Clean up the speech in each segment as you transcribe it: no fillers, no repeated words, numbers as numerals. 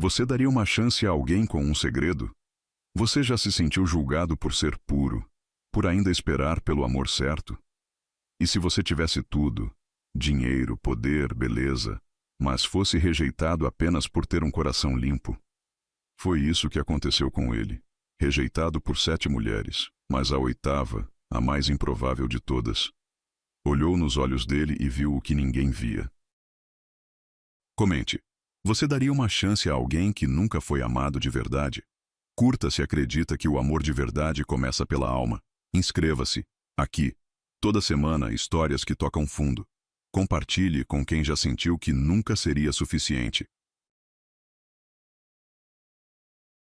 Você daria uma chance a alguém com um segredo? Você já se sentiu julgado por ser puro, por ainda esperar pelo amor certo? E se você tivesse tudo, dinheiro, poder, beleza, mas fosse rejeitado apenas por ter um coração limpo? Foi isso que aconteceu com ele. Rejeitado por 7 mulheres, mas a 8ª, a mais improvável de todas, olhou nos olhos dele e viu o que ninguém via. Comente. Você daria uma chance a alguém que nunca foi amado de verdade? Curta se acredita que o amor de verdade começa pela alma. Inscreva-se. Aqui. Toda semana, histórias que tocam fundo. Compartilhe com quem já sentiu que nunca seria suficiente.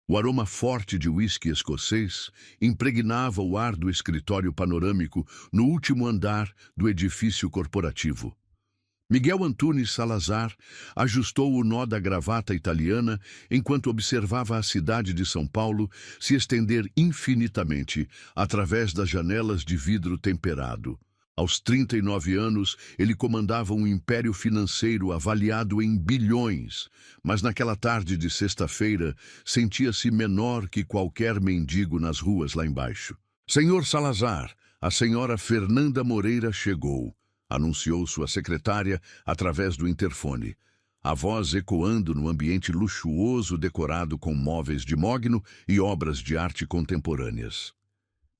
O aroma forte de uísque escocês impregnava o ar do escritório panorâmico no último andar do edifício corporativo. Miguel Antunes Salazar ajustou o nó da gravata italiana enquanto observava a cidade de São Paulo se estender infinitamente através das janelas de vidro temperado. Aos 39 anos, ele comandava um império financeiro avaliado em bilhões, mas naquela tarde de sexta-feira sentia-se menor que qualquer mendigo nas ruas lá embaixo. Senhor Salazar, a senhora Fernanda Moreira chegou, anunciou sua secretária através do interfone, a voz ecoando no ambiente luxuoso decorado com móveis de mogno e obras de arte contemporâneas.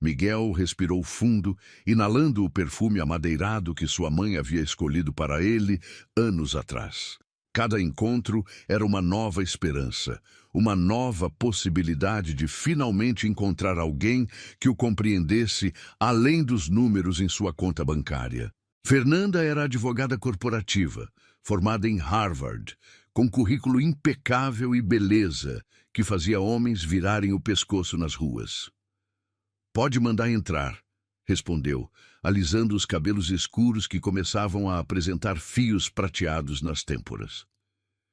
Miguel respirou fundo, inalando o perfume amadeirado que sua mãe havia escolhido para ele anos atrás. Cada encontro era uma nova esperança, uma nova possibilidade de finalmente encontrar alguém que o compreendesse além dos números em sua conta bancária. Fernanda era advogada corporativa, formada em Harvard, com currículo impecável e beleza que fazia homens virarem o pescoço nas ruas. "Pode mandar entrar", respondeu, alisando os cabelos escuros que começavam a apresentar fios prateados nas têmporas.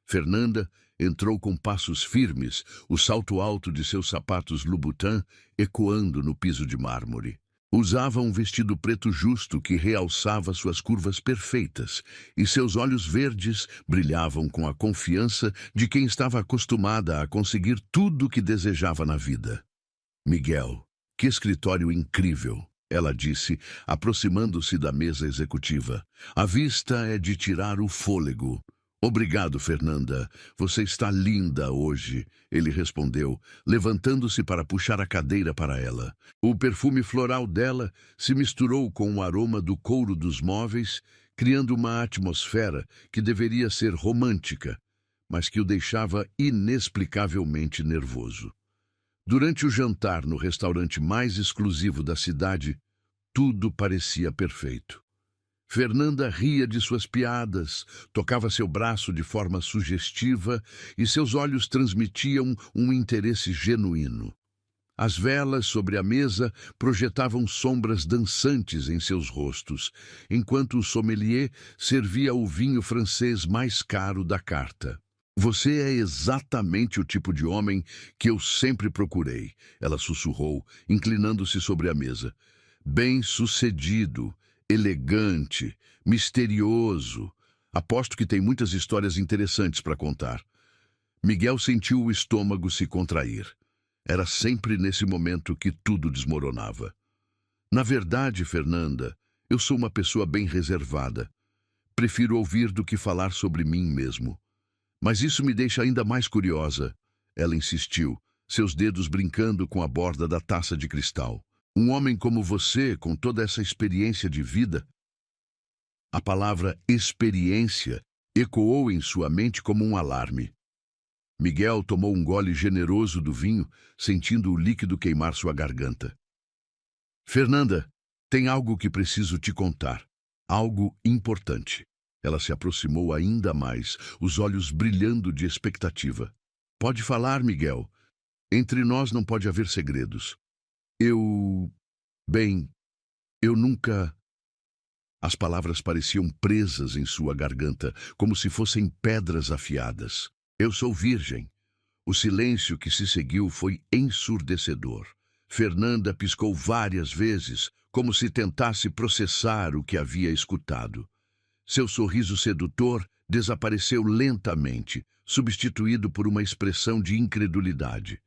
Fernanda entrou com passos firmes, o salto alto de seus sapatos Louboutin ecoando no piso de mármore. Usava um vestido preto justo que realçava suas curvas perfeitas, e seus olhos verdes brilhavam com a confiança de quem estava acostumada a conseguir tudo o que desejava na vida. "Miguel, que escritório incrível", ela disse, aproximando-se da mesa executiva. "A vista é de tirar o fôlego." "Obrigado, Fernanda. Você está linda hoje", ele respondeu, levantando-se para puxar a cadeira para ela. O perfume floral dela se misturou com o aroma do couro dos móveis, criando uma atmosfera que deveria ser romântica, mas que o deixava inexplicavelmente nervoso. Durante o jantar no restaurante mais exclusivo da cidade, tudo parecia perfeito. Fernanda ria de suas piadas, tocava seu braço de forma sugestiva e seus olhos transmitiam um interesse genuíno. As velas sobre a mesa projetavam sombras dançantes em seus rostos, enquanto o sommelier servia o vinho francês mais caro da carta. "Você é exatamente o tipo de homem que eu sempre procurei", ela sussurrou, inclinando-se sobre a mesa. "Bem-sucedido, elegante, misterioso. Aposto que tem muitas histórias interessantes para contar." Miguel sentiu o estômago se contrair. Era sempre nesse momento que tudo desmoronava. "Na verdade, Fernanda, eu sou uma pessoa bem reservada. Prefiro ouvir do que falar sobre mim mesmo. Mas isso me deixa ainda mais curiosa", ela insistiu, seus dedos brincando com a borda da taça de cristal. "Um homem como você, com toda essa experiência de vida..." A palavra experiência ecoou em sua mente como um alarme. Miguel tomou um gole generoso do vinho, sentindo o líquido queimar sua garganta. "Fernanda, tem algo que preciso te contar. Algo importante." Ela se aproximou ainda mais, os olhos brilhando de expectativa. "Pode falar, Miguel. Entre nós não pode haver segredos. Bem, eu nunca..." As palavras pareciam presas em sua garganta, como se fossem pedras afiadas. "Eu sou virgem." O silêncio que se seguiu foi ensurdecedor. Fernanda piscou várias vezes, como se tentasse processar o que havia escutado. Seu sorriso sedutor desapareceu lentamente, substituído por uma expressão de incredulidade.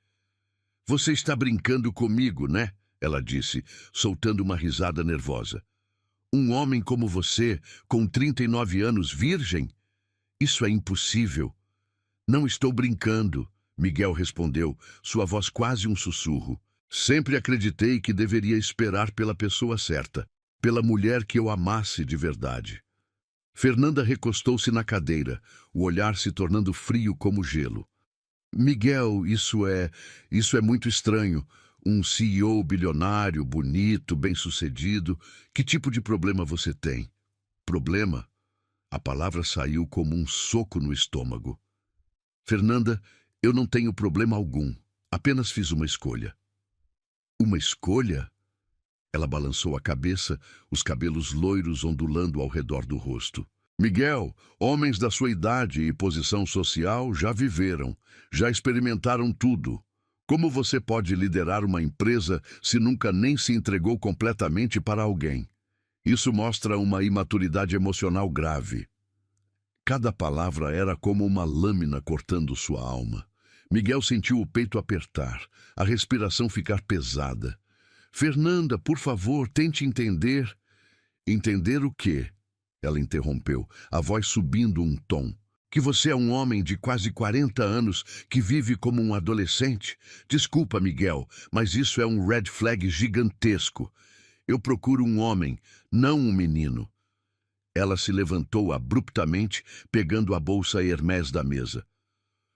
Você está brincando comigo, né? Ela disse, soltando uma risada nervosa. Um homem como você, com 39 anos, virgem? Isso é impossível. Não estou brincando, Miguel respondeu, sua voz quase um sussurro. Sempre acreditei que deveria esperar pela pessoa certa, pela mulher que eu amasse de verdade. Fernanda recostou-se na cadeira, o olhar se tornando frio como gelo. Miguel, isso é muito estranho. Um CEO bilionário, bonito, bem-sucedido. Que tipo de problema você tem? Problema? A palavra saiu como um soco no estômago. Fernanda, eu não tenho problema algum. Apenas fiz uma escolha. Uma escolha? Ela balançou a cabeça, os cabelos loiros ondulando ao redor do rosto. Miguel, homens da sua idade e posição social já viveram, já experimentaram tudo. Como você pode liderar uma empresa se nunca nem se entregou completamente para alguém? Isso mostra uma imaturidade emocional grave. Cada palavra era como uma lâmina cortando sua alma. Miguel sentiu o peito apertar, a respiração ficar pesada. Fernanda, por favor, tente entender. Entender o quê? Ela interrompeu, a voz subindo um tom. Que você é um homem de quase 40 anos que vive como um adolescente? Desculpa, Miguel, mas isso é um red flag gigantesco. Eu procuro um homem, não um menino. Ela se levantou abruptamente, pegando a bolsa Hermès da mesa.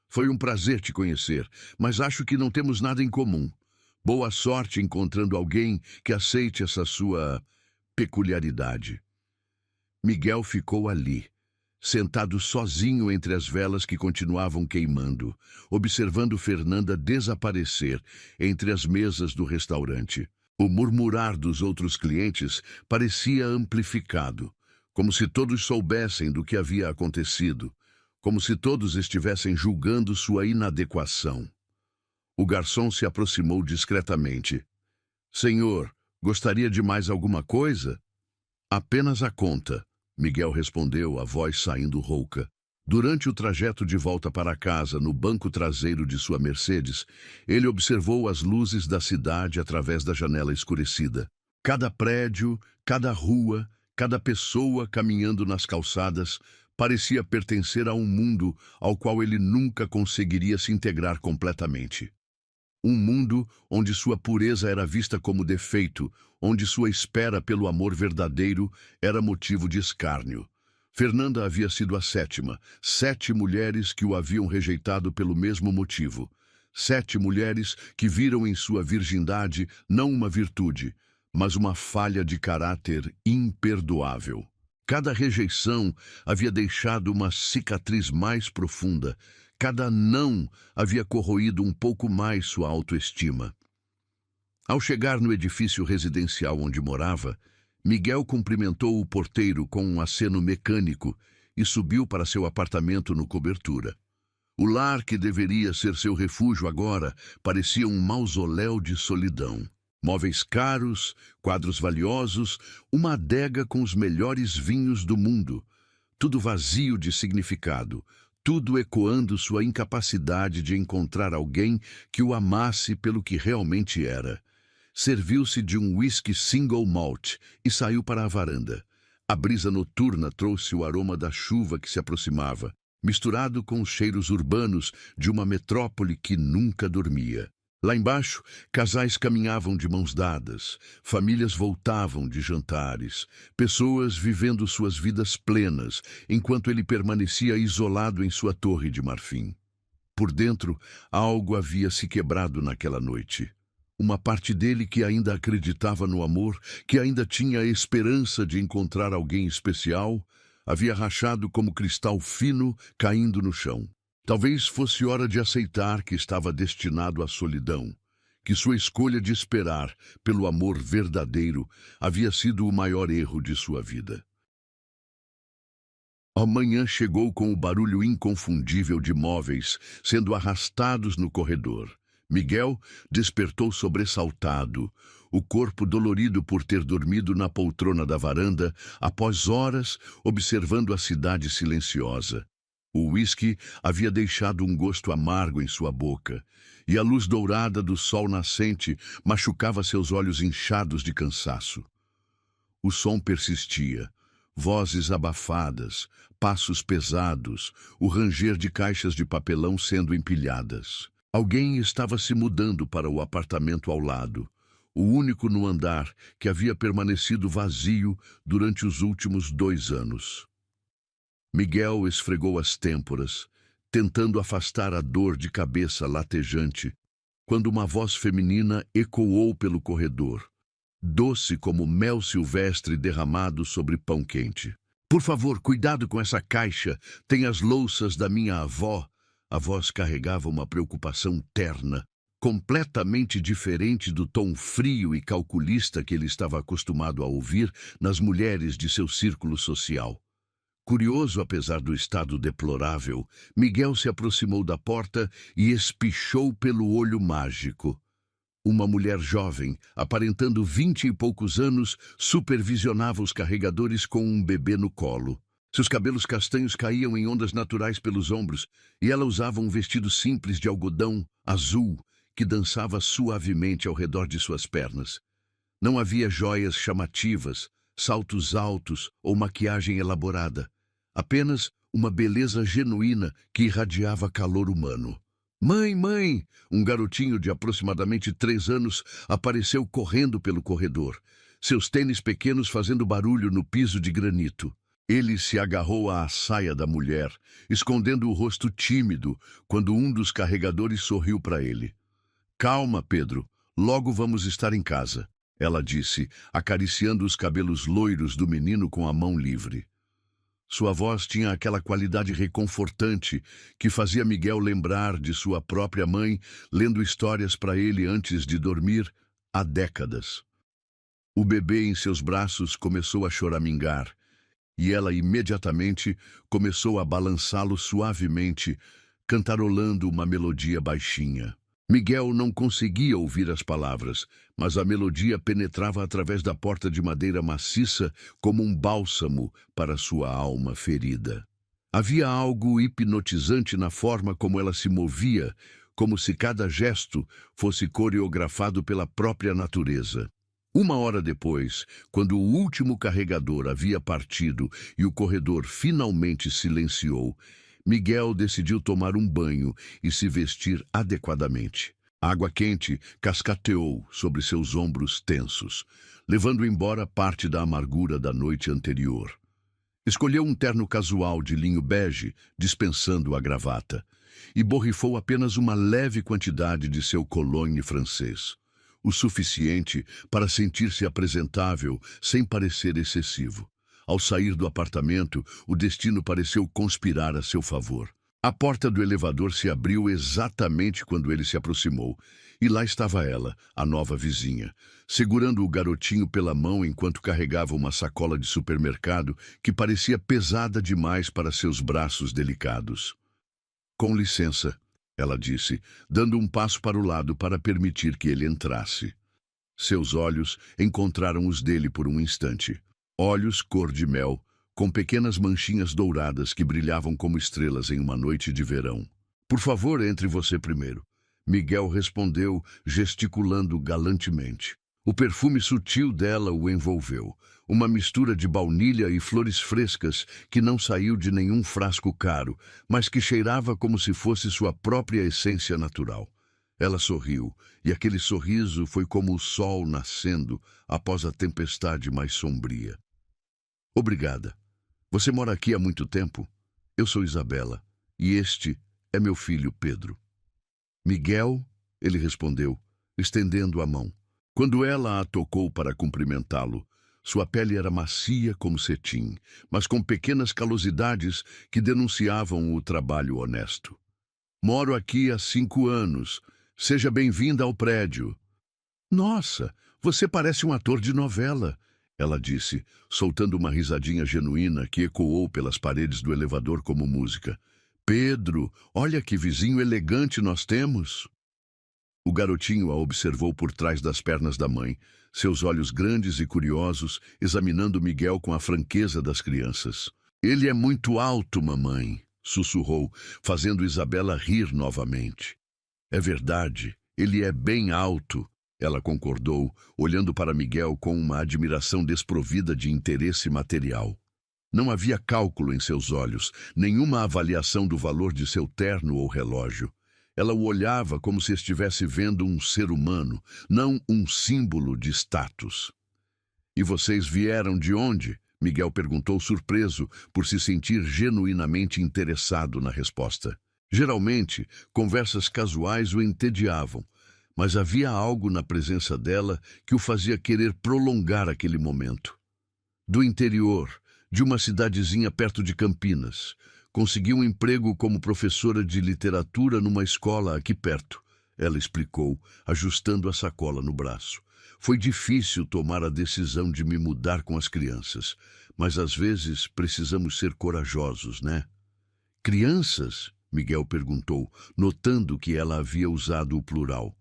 Foi um prazer te conhecer, mas acho que não temos nada em comum. Boa sorte encontrando alguém que aceite essa sua peculiaridade. Miguel ficou ali, sentado sozinho entre as velas que continuavam queimando, observando Fernanda desaparecer entre as mesas do restaurante. O murmurar dos outros clientes parecia amplificado, como se todos soubessem do que havia acontecido, como se todos estivessem julgando sua inadequação. O garçom se aproximou discretamente. Senhor, gostaria de mais alguma coisa? Apenas a conta, Miguel respondeu, a voz saindo rouca. Durante o trajeto de volta para casa, no banco traseiro de sua Mercedes, ele observou as luzes da cidade através da janela escurecida. Cada prédio, cada rua, cada pessoa caminhando nas calçadas parecia pertencer a um mundo ao qual ele nunca conseguiria se integrar completamente. Um mundo onde sua pureza era vista como defeito, onde sua espera pelo amor verdadeiro era motivo de escárnio. Fernanda havia sido a sétima, 7 mulheres que o haviam rejeitado pelo mesmo motivo. 7 mulheres que viram em sua virgindade não uma virtude, mas uma falha de caráter imperdoável. Cada rejeição havia deixado uma cicatriz mais profunda. Cada não havia corroído um pouco mais sua autoestima. Ao chegar no edifício residencial onde morava, Miguel cumprimentou o porteiro com um aceno mecânico e subiu para seu apartamento no cobertura. O lar que deveria ser seu refúgio agora parecia um mausoléu de solidão. Móveis caros, quadros valiosos, uma adega com os melhores vinhos do mundo. Tudo vazio de significado, tudo ecoando sua incapacidade de encontrar alguém que o amasse pelo que realmente era. Serviu-se de um whisky single malt e saiu para a varanda. A brisa noturna trouxe o aroma da chuva que se aproximava, misturado com os cheiros urbanos de uma metrópole que nunca dormia. Lá embaixo, casais caminhavam de mãos dadas, famílias voltavam de jantares, pessoas vivendo suas vidas plenas, enquanto ele permanecia isolado em sua torre de marfim. Por dentro, algo havia se quebrado naquela noite. Uma parte dele que ainda acreditava no amor, que ainda tinha a esperança de encontrar alguém especial, havia rachado como cristal fino caindo no chão. Talvez fosse hora de aceitar que estava destinado à solidão, que sua escolha de esperar pelo amor verdadeiro havia sido o maior erro de sua vida. A manhã chegou com o barulho inconfundível de móveis sendo arrastados no corredor. Miguel despertou sobressaltado, o corpo dolorido por ter dormido na poltrona da varanda após horas observando a cidade silenciosa. O uísque havia deixado um gosto amargo em sua boca, e a luz dourada do sol nascente machucava seus olhos inchados de cansaço. O som persistia. Vozes abafadas, passos pesados, o ranger de caixas de papelão sendo empilhadas. Alguém estava se mudando para o apartamento ao lado, o único no andar que havia permanecido vazio durante os últimos 2 anos. Miguel esfregou as têmporas, tentando afastar a dor de cabeça latejante, quando uma voz feminina ecoou pelo corredor, doce como mel silvestre derramado sobre pão quente. Por favor, cuidado com essa caixa, tem as louças da minha avó. A voz carregava uma preocupação terna, completamente diferente do tom frio e calculista que ele estava acostumado a ouvir nas mulheres de seu círculo social. Curioso apesar do estado deplorável, Miguel se aproximou da porta e espichou pelo olho mágico. Uma mulher jovem, aparentando 20 e poucos anos, supervisionava os carregadores com um bebê no colo. Seus cabelos castanhos caíam em ondas naturais pelos ombros, e ela usava um vestido simples de algodão azul que dançava suavemente ao redor de suas pernas. Não havia joias chamativas, saltos altos ou maquiagem elaborada. Apenas uma beleza genuína que irradiava calor humano. Mãe, mãe! Um garotinho de aproximadamente 3 anos apareceu correndo pelo corredor, seus tênis pequenos fazendo barulho no piso de granito. Ele se agarrou à saia da mulher, escondendo o rosto tímido, quando um dos carregadores sorriu para ele. Calma, Pedro, logo vamos estar em casa, ela disse, acariciando os cabelos loiros do menino com a mão livre. Sua voz tinha aquela qualidade reconfortante que fazia Miguel lembrar de sua própria mãe lendo histórias para ele antes de dormir há décadas. O bebê em seus braços começou a choramingar, e ela imediatamente começou a balançá-lo suavemente, cantarolando uma melodia baixinha. Miguel não conseguia ouvir as palavras, mas a melodia penetrava através da porta de madeira maciça como um bálsamo para sua alma ferida. Havia algo hipnotizante na forma como ela se movia, como se cada gesto fosse coreografado pela própria natureza. 1 hora depois, quando o último carregador havia partido e o corredor finalmente silenciou, Miguel decidiu tomar um banho e se vestir adequadamente. A água quente cascateou sobre seus ombros tensos, levando embora parte da amargura da noite anterior. Escolheu um terno casual de linho bege, dispensando a gravata, e borrifou apenas uma leve quantidade de seu cologne francês, o suficiente para sentir-se apresentável sem parecer excessivo. Ao sair do apartamento, o destino pareceu conspirar a seu favor. A porta do elevador se abriu exatamente quando ele se aproximou, e lá estava ela, a nova vizinha, segurando o garotinho pela mão enquanto carregava uma sacola de supermercado que parecia pesada demais para seus braços delicados. Com licença, ela disse, dando um passo para o lado para permitir que ele entrasse. Seus olhos encontraram os dele por um instante. Olhos cor de mel, com pequenas manchinhas douradas que brilhavam como estrelas em uma noite de verão. Por favor, entre você primeiro. Miguel respondeu, gesticulando galantemente. O perfume sutil dela o envolveu, uma mistura de baunilha e flores frescas que não saiu de nenhum frasco caro, mas que cheirava como se fosse sua própria essência natural. Ela sorriu, e aquele sorriso foi como o sol nascendo após a tempestade mais sombria. Obrigada. Você mora aqui há muito tempo? Eu sou Isabela, e este é meu filho Pedro. Miguel, ele respondeu, estendendo a mão. Quando ela a tocou para cumprimentá-lo, sua pele era macia como cetim, mas com pequenas calosidades que denunciavam o trabalho honesto. Moro aqui há 5 anos. Seja bem-vinda ao prédio. Nossa, você parece um ator de novela, ela disse, soltando uma risadinha genuína que ecoou pelas paredes do elevador como música. Pedro, olha que vizinho elegante nós temos. O garotinho a observou por trás das pernas da mãe, seus olhos grandes e curiosos, examinando Miguel com a franqueza das crianças. Ele é muito alto, mamãe, sussurrou, fazendo Isabela rir novamente. É verdade, ele é bem alto, ela concordou, olhando para Miguel com uma admiração desprovida de interesse material. Não havia cálculo em seus olhos, nenhuma avaliação do valor de seu terno ou relógio. Ela o olhava como se estivesse vendo um ser humano, não um símbolo de status. E vocês vieram de onde? Miguel perguntou, surpreso por se sentir genuinamente interessado na resposta. Geralmente, conversas casuais o entediavam, mas havia algo na presença dela que o fazia querer prolongar aquele momento. Do interior, de uma cidadezinha perto de Campinas. Conseguiu um emprego como professora de literatura numa escola aqui perto, ela explicou, ajustando a sacola no braço. Foi difícil tomar a decisão de me mudar com as crianças, mas às vezes precisamos ser corajosos, né? Crianças? Miguel perguntou, notando que ela havia usado o plural.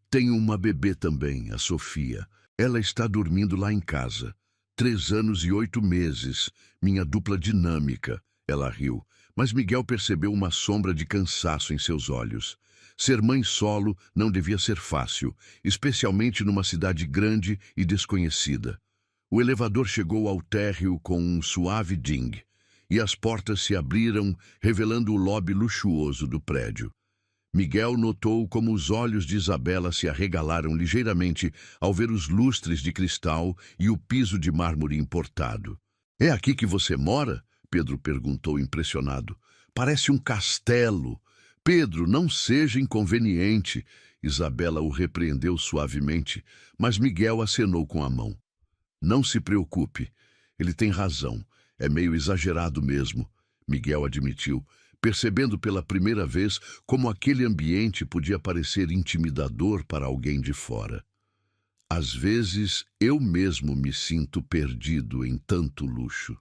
Tenho uma bebê também, a Sofia. Ela está dormindo lá em casa. 3 anos e 8 meses, minha dupla dinâmica. Ela riu, mas Miguel percebeu uma sombra de cansaço em seus olhos. Ser mãe solo não devia ser fácil, especialmente numa cidade grande e desconhecida. O elevador chegou ao térreo com um suave ding, e as portas se abriram, revelando o lobby luxuoso do prédio. Miguel notou como os olhos de Isabela se arregalaram ligeiramente ao ver os lustres de cristal e o piso de mármore importado. É aqui que você mora? Pedro perguntou impressionado. Parece um castelo. Pedro, não seja inconveniente. Isabela o repreendeu suavemente, mas Miguel acenou com a mão. Não se preocupe. Ele tem razão. É meio exagerado mesmo, Miguel admitiu, percebendo pela primeira vez como aquele ambiente podia parecer intimidador para alguém de fora. Às vezes, eu mesmo me sinto perdido em tanto luxo.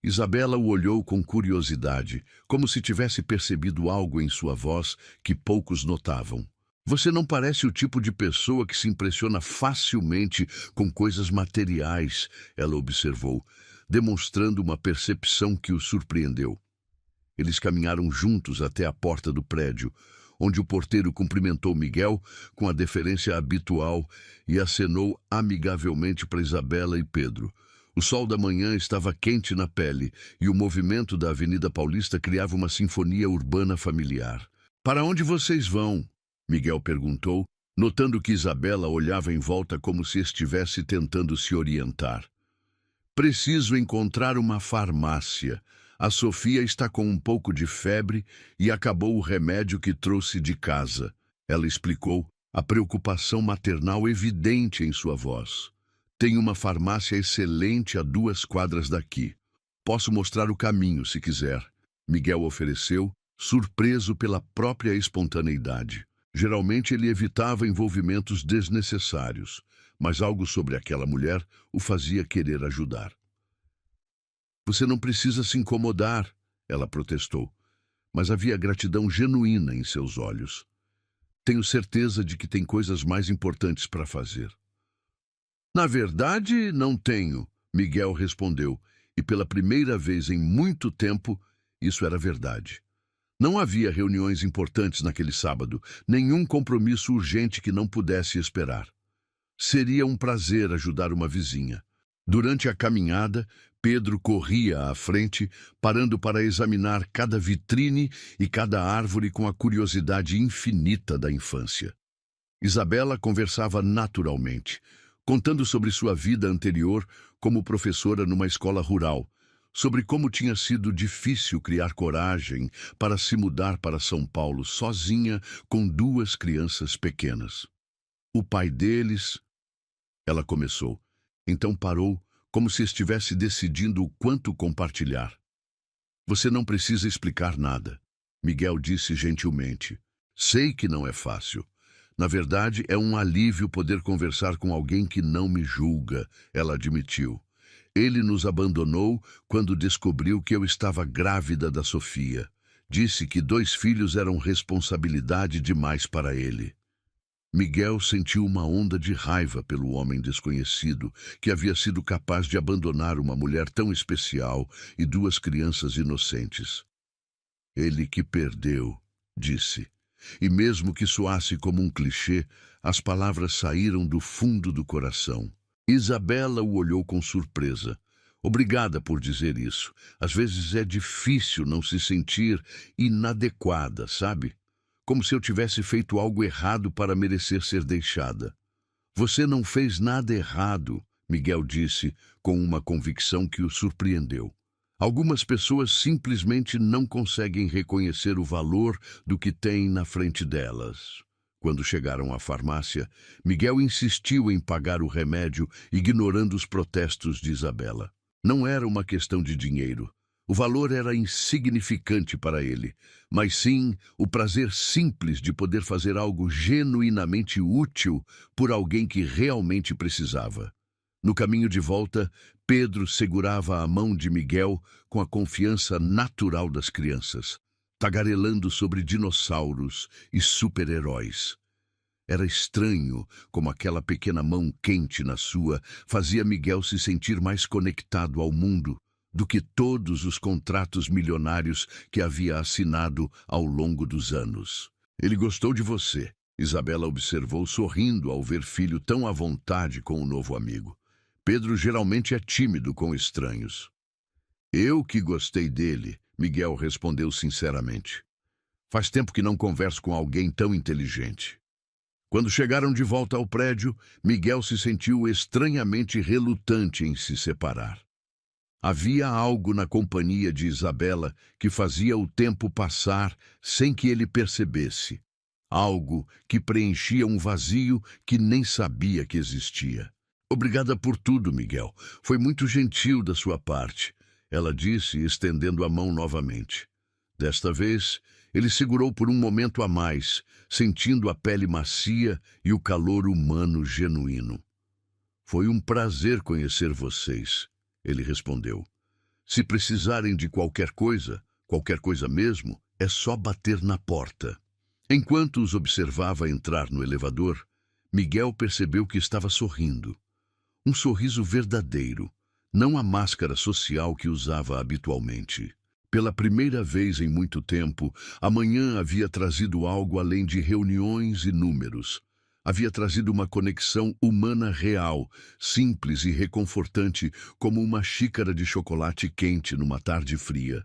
Isabela o olhou com curiosidade, como se tivesse percebido algo em sua voz que poucos notavam. Você não parece o tipo de pessoa que se impressiona facilmente com coisas materiais, ela observou, demonstrando uma percepção que o surpreendeu. Eles caminharam juntos até a porta do prédio, onde o porteiro cumprimentou Miguel com a deferência habitual e acenou amigavelmente para Isabela e Pedro. O sol da manhã estava quente na pele e o movimento da Avenida Paulista criava uma sinfonia urbana familiar. Para onde vocês vão? Miguel perguntou, notando que Isabela olhava em volta como se estivesse tentando se orientar. Preciso encontrar uma farmácia. A Sofia está com um pouco de febre e acabou o remédio que trouxe de casa. Ela explicou, a preocupação maternal evidente em sua voz. Tem uma farmácia excelente a 2 quadras daqui. Posso mostrar o caminho, se quiser. Miguel ofereceu, surpreso pela própria espontaneidade. Geralmente ele evitava envolvimentos desnecessários, mas algo sobre aquela mulher o fazia querer ajudar. Você não precisa se incomodar, ela protestou, mas havia gratidão genuína em seus olhos. Tenho certeza de que tem coisas mais importantes para fazer. Na verdade, não tenho, Miguel respondeu, e pela primeira vez em muito tempo, isso era verdade. Não havia reuniões importantes naquele sábado, nenhum compromisso urgente que não pudesse esperar. Seria um prazer ajudar uma vizinha. Durante a caminhada, Pedro corria à frente, parando para examinar cada vitrine e cada árvore com a curiosidade infinita da infância. Isabela conversava naturalmente, contando sobre sua vida anterior como professora numa escola rural, sobre como tinha sido difícil criar coragem para se mudar para São Paulo sozinha com 2 crianças pequenas. O pai deles... Ela começou, então parou, como se estivesse decidindo o quanto compartilhar. Você não precisa explicar nada, Miguel disse gentilmente. Sei que não é fácil. Na verdade, é um alívio poder conversar com alguém que não me julga, ela admitiu. Ele nos abandonou quando descobriu que eu estava grávida da Sofia. Disse que 2 filhos eram responsabilidade demais para ele. Miguel sentiu uma onda de raiva pelo homem desconhecido que havia sido capaz de abandonar uma mulher tão especial e duas crianças inocentes. Ele que perdeu, disse. E mesmo que soasse como um clichê, as palavras saíram do fundo do coração. Isabela o olhou com surpresa. Obrigada por dizer isso. Às vezes é difícil não se sentir inadequada, sabe? Como se eu tivesse feito algo errado para merecer ser deixada. Você não fez nada errado, Miguel disse, com uma convicção que o surpreendeu. Algumas pessoas simplesmente não conseguem reconhecer o valor do que têm na frente delas. Quando chegaram à farmácia, Miguel insistiu em pagar o remédio, ignorando os protestos de Isabela. Não era uma questão de dinheiro. O valor era insignificante para ele, mas sim o prazer simples de poder fazer algo genuinamente útil por alguém que realmente precisava. No caminho de volta, Pedro segurava a mão de Miguel com a confiança natural das crianças, tagarelando sobre dinossauros e super-heróis. Era estranho como aquela pequena mão quente na sua fazia Miguel se sentir mais conectado ao mundo do que todos os contratos milionários que havia assinado ao longo dos anos. Ele gostou de você, Isabela observou sorrindo ao ver filho tão à vontade com o novo amigo. Pedro geralmente é tímido com estranhos. Eu que gostei dele, Miguel respondeu sinceramente. Faz tempo que não converso com alguém tão inteligente. Quando chegaram de volta ao prédio, Miguel se sentiu estranhamente relutante em se separar. Havia algo na companhia de Isabela que fazia o tempo passar sem que ele percebesse. Algo que preenchia um vazio que nem sabia que existia. Obrigada por tudo, Miguel. Foi muito gentil da sua parte, ela disse, estendendo a mão novamente. Desta vez, ele segurou por um momento a mais, sentindo a pele macia e o calor humano genuíno. Foi um prazer conhecer vocês, ele respondeu. Se precisarem de qualquer coisa mesmo, é só bater na porta. Enquanto os observava entrar no elevador, Miguel percebeu que estava sorrindo. Um sorriso verdadeiro, não a máscara social que usava habitualmente. Pela primeira vez em muito tempo, a manhã havia trazido algo além de reuniões e números. Havia trazido uma conexão humana real, simples e reconfortante, como uma xícara de chocolate quente numa tarde fria.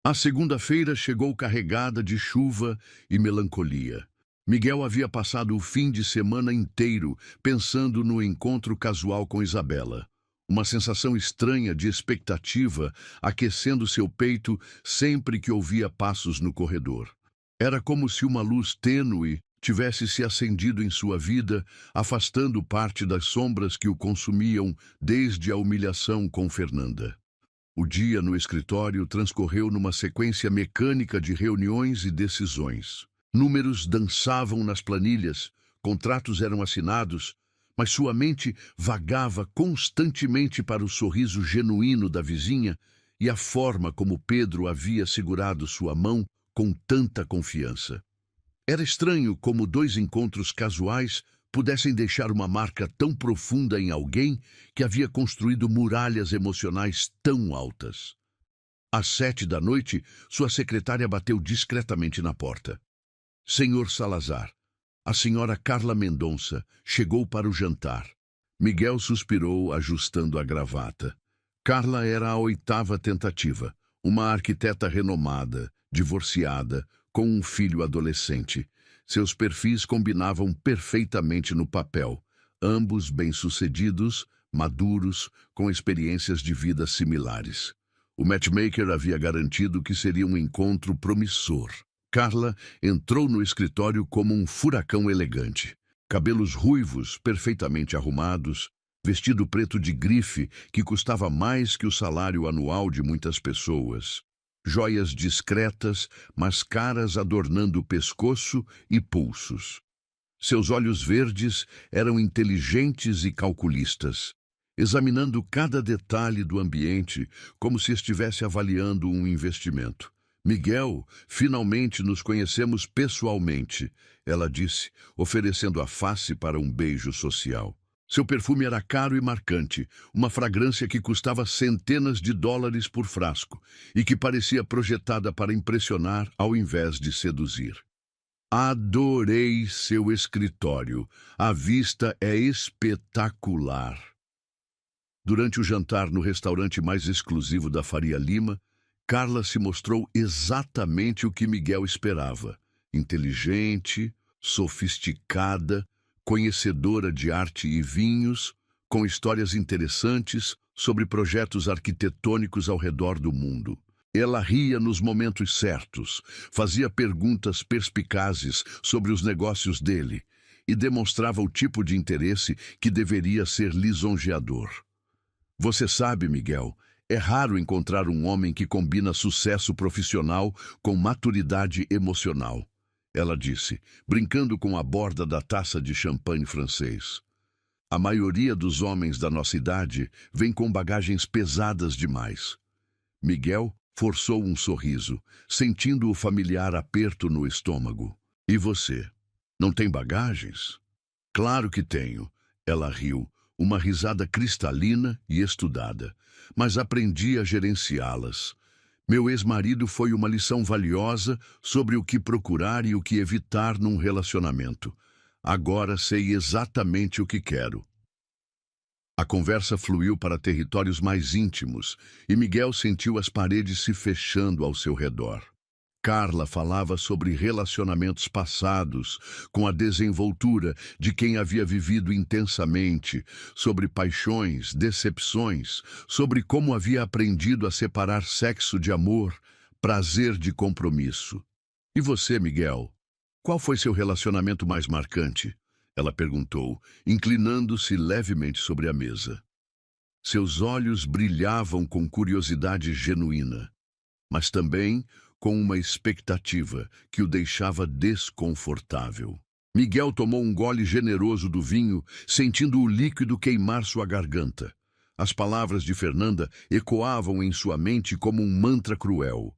A segunda-feira chegou carregada de chuva e melancolia. Miguel havia passado o fim de semana inteiro pensando no encontro casual com Isabela. Uma sensação estranha de expectativa aquecendo seu peito sempre que ouvia passos no corredor. Era como se uma luz tênue tivesse se acendido em sua vida, afastando parte das sombras que o consumiam desde a humilhação com Fernanda. O dia no escritório transcorreu numa sequência mecânica de reuniões e decisões. Números dançavam nas planilhas, contratos eram assinados, mas sua mente vagava constantemente para o sorriso genuíno da vizinha e a forma como Pedro havia segurado sua mão com tanta confiança. Era estranho como dois encontros casuais pudessem deixar uma marca tão profunda em alguém que havia construído muralhas emocionais tão altas. Às 7 da noite, sua secretária bateu discretamente na porta. Senhor Salazar, a senhora Carla Mendonça chegou para o jantar. Miguel suspirou, ajustando a gravata. Carla era a 8ª tentativa, uma arquiteta renomada, divorciada, com um filho adolescente. Seus perfis combinavam perfeitamente no papel, ambos bem-sucedidos, maduros, com experiências de vida similares. O matchmaker havia garantido que seria um encontro promissor. Carla entrou no escritório como um furacão elegante. Cabelos ruivos, perfeitamente arrumados, vestido preto de grife que custava mais que o salário anual de muitas pessoas. Joias discretas, mas caras adornando o pescoço e pulsos. Seus olhos verdes eram inteligentes e calculistas, examinando cada detalhe do ambiente como se estivesse avaliando um investimento. Miguel, finalmente nos conhecemos pessoalmente, ela disse, oferecendo a face para um beijo social. Seu perfume era caro e marcante, uma fragrância que custava centenas de dólares por frasco e que parecia projetada para impressionar ao invés de seduzir. Adorei seu escritório. A vista é espetacular. Durante o jantar no restaurante mais exclusivo da Faria Lima, Carla se mostrou exatamente o que Miguel esperava. Inteligente, sofisticada, conhecedora de arte e vinhos, com histórias interessantes sobre projetos arquitetônicos ao redor do mundo. Ela ria nos momentos certos, fazia perguntas perspicazes sobre os negócios dele e demonstrava o tipo de interesse que deveria ser lisonjeador. Você sabe, Miguel, é raro encontrar um homem que combina sucesso profissional com maturidade emocional, ela disse, brincando com a borda da taça de champanhe francês. A maioria dos homens da nossa idade vem com bagagens pesadas demais. Miguel forçou um sorriso, sentindo o familiar aperto no estômago. E você? Não tem bagagens? Claro que tenho, ela riu, uma risada cristalina e estudada, mas aprendi a gerenciá-las. Meu ex-marido foi uma lição valiosa sobre o que procurar e o que evitar num relacionamento. Agora sei exatamente o que quero. A conversa fluiu para territórios mais íntimos e Miguel sentiu as paredes se fechando ao seu redor. Carla falava sobre relacionamentos passados, com a desenvoltura de quem havia vivido intensamente, sobre paixões, decepções, sobre como havia aprendido a separar sexo de amor, prazer de compromisso. E você, Miguel? Qual foi seu relacionamento mais marcante? Ela perguntou, inclinando-se levemente sobre a mesa. Seus olhos brilhavam com curiosidade genuína, mas também com uma expectativa que o deixava desconfortável. Miguel tomou um gole generoso do vinho, sentindo o líquido queimar sua garganta. As palavras de Fernanda ecoavam em sua mente como um mantra cruel.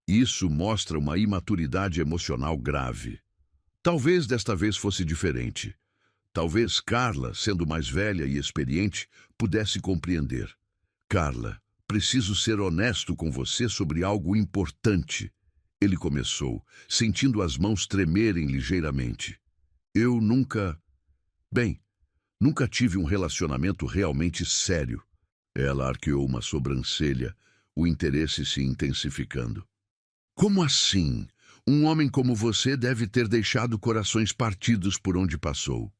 Isso mostra uma imaturidade emocional grave. Talvez desta vez fosse diferente. Talvez Carla, sendo mais velha e experiente, pudesse compreender. Carla, preciso ser honesto com você sobre algo importante. Ele começou, sentindo as mãos tremerem ligeiramente. Eu nunca tive um relacionamento realmente sério. Ela arqueou uma sobrancelha, o interesse se intensificando. Como assim? Um homem como você deve ter deixado corações partidos por onde passou.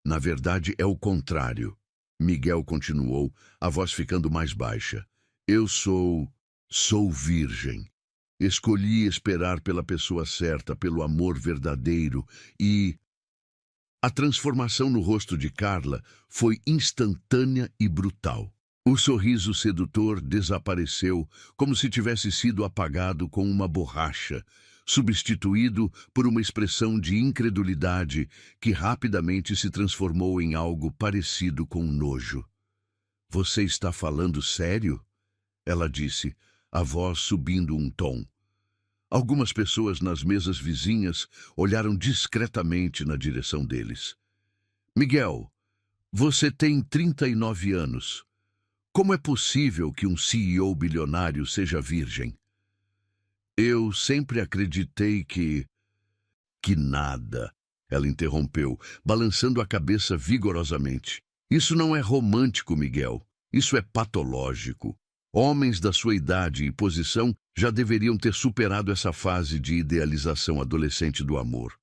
Na verdade, é o contrário. Miguel continuou, a voz ficando mais baixa. Eu sou virgem. Escolhi esperar pela pessoa certa, pelo amor verdadeiro e... A transformação no rosto de Carla foi instantânea e brutal. O sorriso sedutor desapareceu como se tivesse sido apagado com uma borracha, substituído por uma expressão de incredulidade que rapidamente se transformou em algo parecido com nojo. Você está falando sério? Ela disse, a voz subindo um tom. Algumas pessoas nas mesas vizinhas olharam discretamente na direção deles. Miguel, você tem 39 anos. Como é possível que um CEO bilionário seja virgem? Eu sempre acreditei que nada, ela interrompeu, balançando a cabeça vigorosamente. Isso não é romântico, Miguel. Isso é patológico. Homens da sua idade e posição já deveriam ter superado essa fase de idealização adolescente do amor.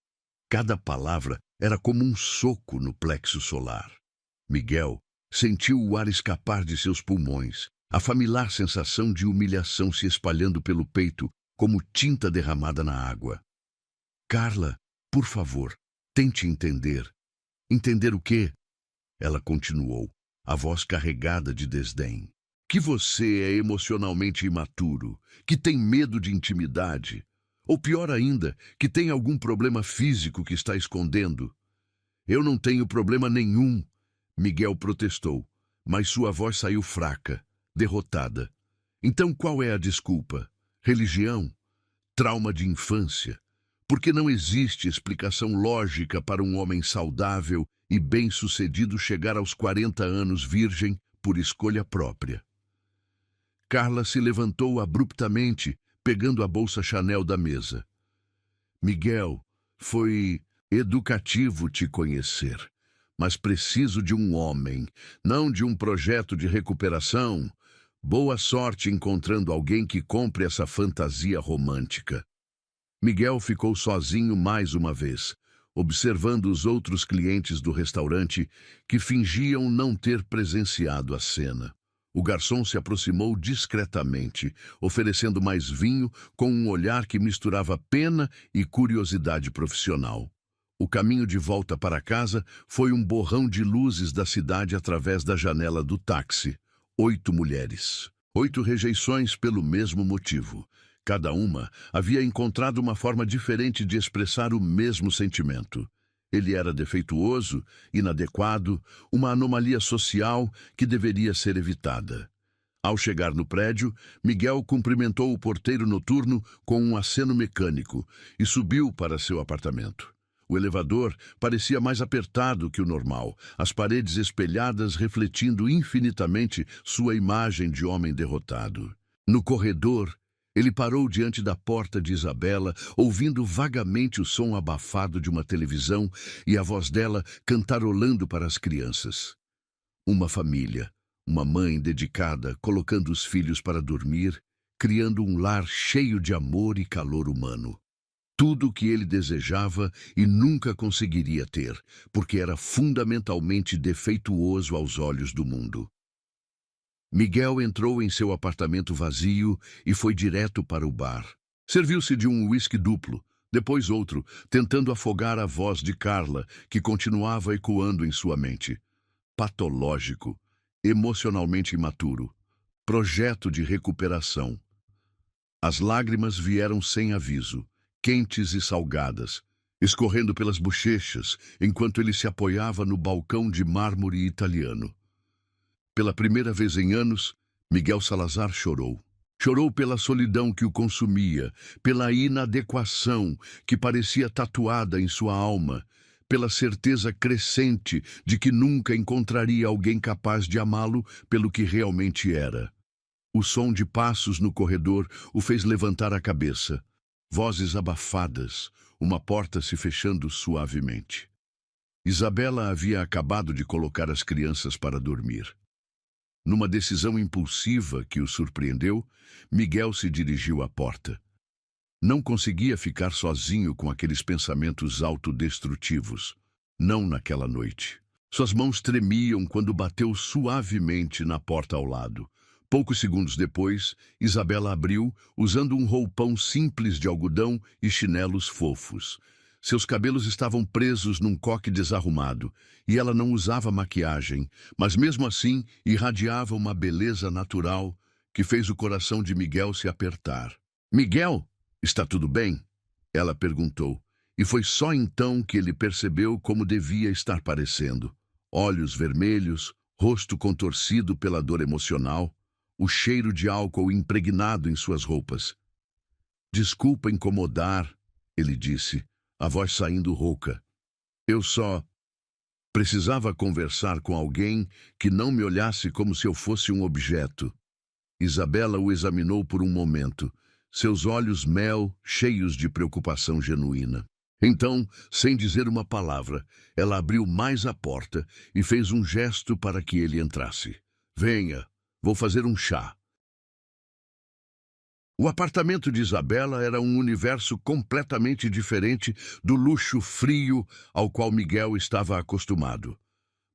Cada palavra era como um soco no plexo solar. Miguel sentiu o ar escapar de seus pulmões, a familiar sensação de humilhação se espalhando pelo peito como tinta derramada na água. Carla, por favor, tente entender. Entender o quê? Ela continuou, a voz carregada de desdém. Que você é emocionalmente imaturo, que tem medo de intimidade, ou pior ainda, que tem algum problema físico que está escondendo. Eu não tenho problema nenhum, Miguel protestou, mas sua voz saiu fraca, derrotada. Então qual é a desculpa? Religião? trauma de infância, porque não existe explicação lógica para um homem saudável e bem-sucedido chegar aos 40 anos virgem por escolha própria. Carla se levantou abruptamente, pegando a bolsa Chanel da mesa. Miguel, foi educativo te conhecer, mas preciso de um homem, não de um projeto de recuperação. Boa sorte encontrando alguém que compre essa fantasia romântica. Miguel ficou sozinho mais uma vez, observando os outros clientes do restaurante que fingiam não ter presenciado a cena. O garçom se aproximou discretamente, oferecendo mais vinho com um olhar que misturava pena e curiosidade profissional. O caminho de volta para casa foi um borrão de luzes da cidade através da janela do táxi. 8 mulheres, 8 rejeições pelo mesmo motivo. Cada uma havia encontrado uma forma diferente de expressar o mesmo sentimento. Ele era defeituoso, inadequado, uma anomalia social que deveria ser evitada. Ao chegar no prédio, Miguel cumprimentou o porteiro noturno com um aceno mecânico e subiu para seu apartamento. O elevador parecia mais apertado que o normal, as paredes espelhadas refletindo infinitamente sua imagem de homem derrotado. No corredor, ele parou diante da porta de Isabela, ouvindo vagamente o som abafado de uma televisão e a voz dela cantarolando para as crianças. Uma família, uma mãe dedicada, colocando os filhos para dormir, criando um lar cheio de amor e calor humano. Tudo o que ele desejava e nunca conseguiria ter, porque era fundamentalmente defeituoso aos olhos do mundo. Miguel entrou em seu apartamento vazio e foi direto para o bar. Serviu-se de um uísque duplo, depois outro, tentando afogar a voz de Carla, que continuava ecoando em sua mente. Patológico, emocionalmente imaturo, projeto de recuperação. As lágrimas vieram sem aviso, quentes e salgadas, escorrendo pelas bochechas, enquanto ele se apoiava no balcão de mármore italiano. Pela primeira vez em anos, Miguel Salazar chorou. Chorou pela solidão que o consumia, pela inadequação que parecia tatuada em sua alma, pela certeza crescente de que nunca encontraria alguém capaz de amá-lo pelo que realmente era. O som de passos no corredor o fez levantar a cabeça. Vozes abafadas, uma porta se fechando suavemente. Isabela havia acabado de colocar as crianças para dormir. Numa decisão impulsiva que o surpreendeu, Miguel se dirigiu à porta. Não conseguia ficar sozinho com aqueles pensamentos autodestrutivos. Não naquela noite. Suas mãos tremiam quando bateu suavemente na porta ao lado. Poucos segundos depois, Isabela abriu, usando um roupão simples de algodão e chinelos fofos. Seus cabelos estavam presos num coque desarrumado, e ela não usava maquiagem, mas mesmo assim irradiava uma beleza natural que fez o coração de Miguel se apertar. "Miguel, está tudo bem?" ela perguntou, e foi só então que ele percebeu como devia estar parecendo. Olhos vermelhos, rosto contorcido pela dor emocional, o cheiro de álcool impregnado em suas roupas. "Desculpa incomodar", ele disse, a voz saindo rouca. "Eu só precisava conversar com alguém que não me olhasse como se eu fosse um objeto." Isabela o examinou por um momento, seus olhos mel cheios de preocupação genuína. Então, sem dizer uma palavra, ela abriu mais a porta e fez um gesto para que ele entrasse. "Venha, vou fazer um chá." O apartamento de Isabela era um universo completamente diferente do luxo frio ao qual Miguel estava acostumado.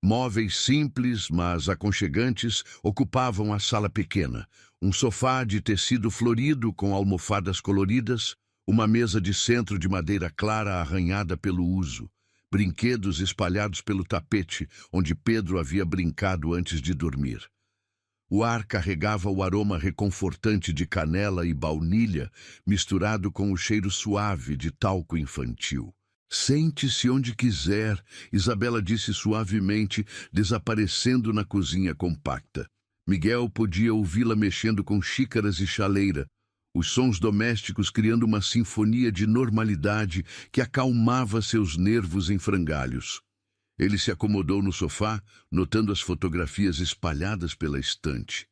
Móveis simples, mas aconchegantes, ocupavam a sala pequena. Um sofá de tecido florido com almofadas coloridas, uma mesa de centro de madeira clara arranhada pelo uso, brinquedos espalhados pelo tapete onde Pedro havia brincado antes de dormir. O ar carregava o aroma reconfortante de canela e baunilha, misturado com o cheiro suave de talco infantil. "Sente-se onde quiser", Isabela disse suavemente, desaparecendo na cozinha compacta. Miguel podia ouvi-la mexendo com xícaras e chaleira. os sons domésticos criando uma sinfonia de normalidade que acalmava seus nervos em frangalhos. Ele se acomodou no sofá, notando as fotografias espalhadas pela estante.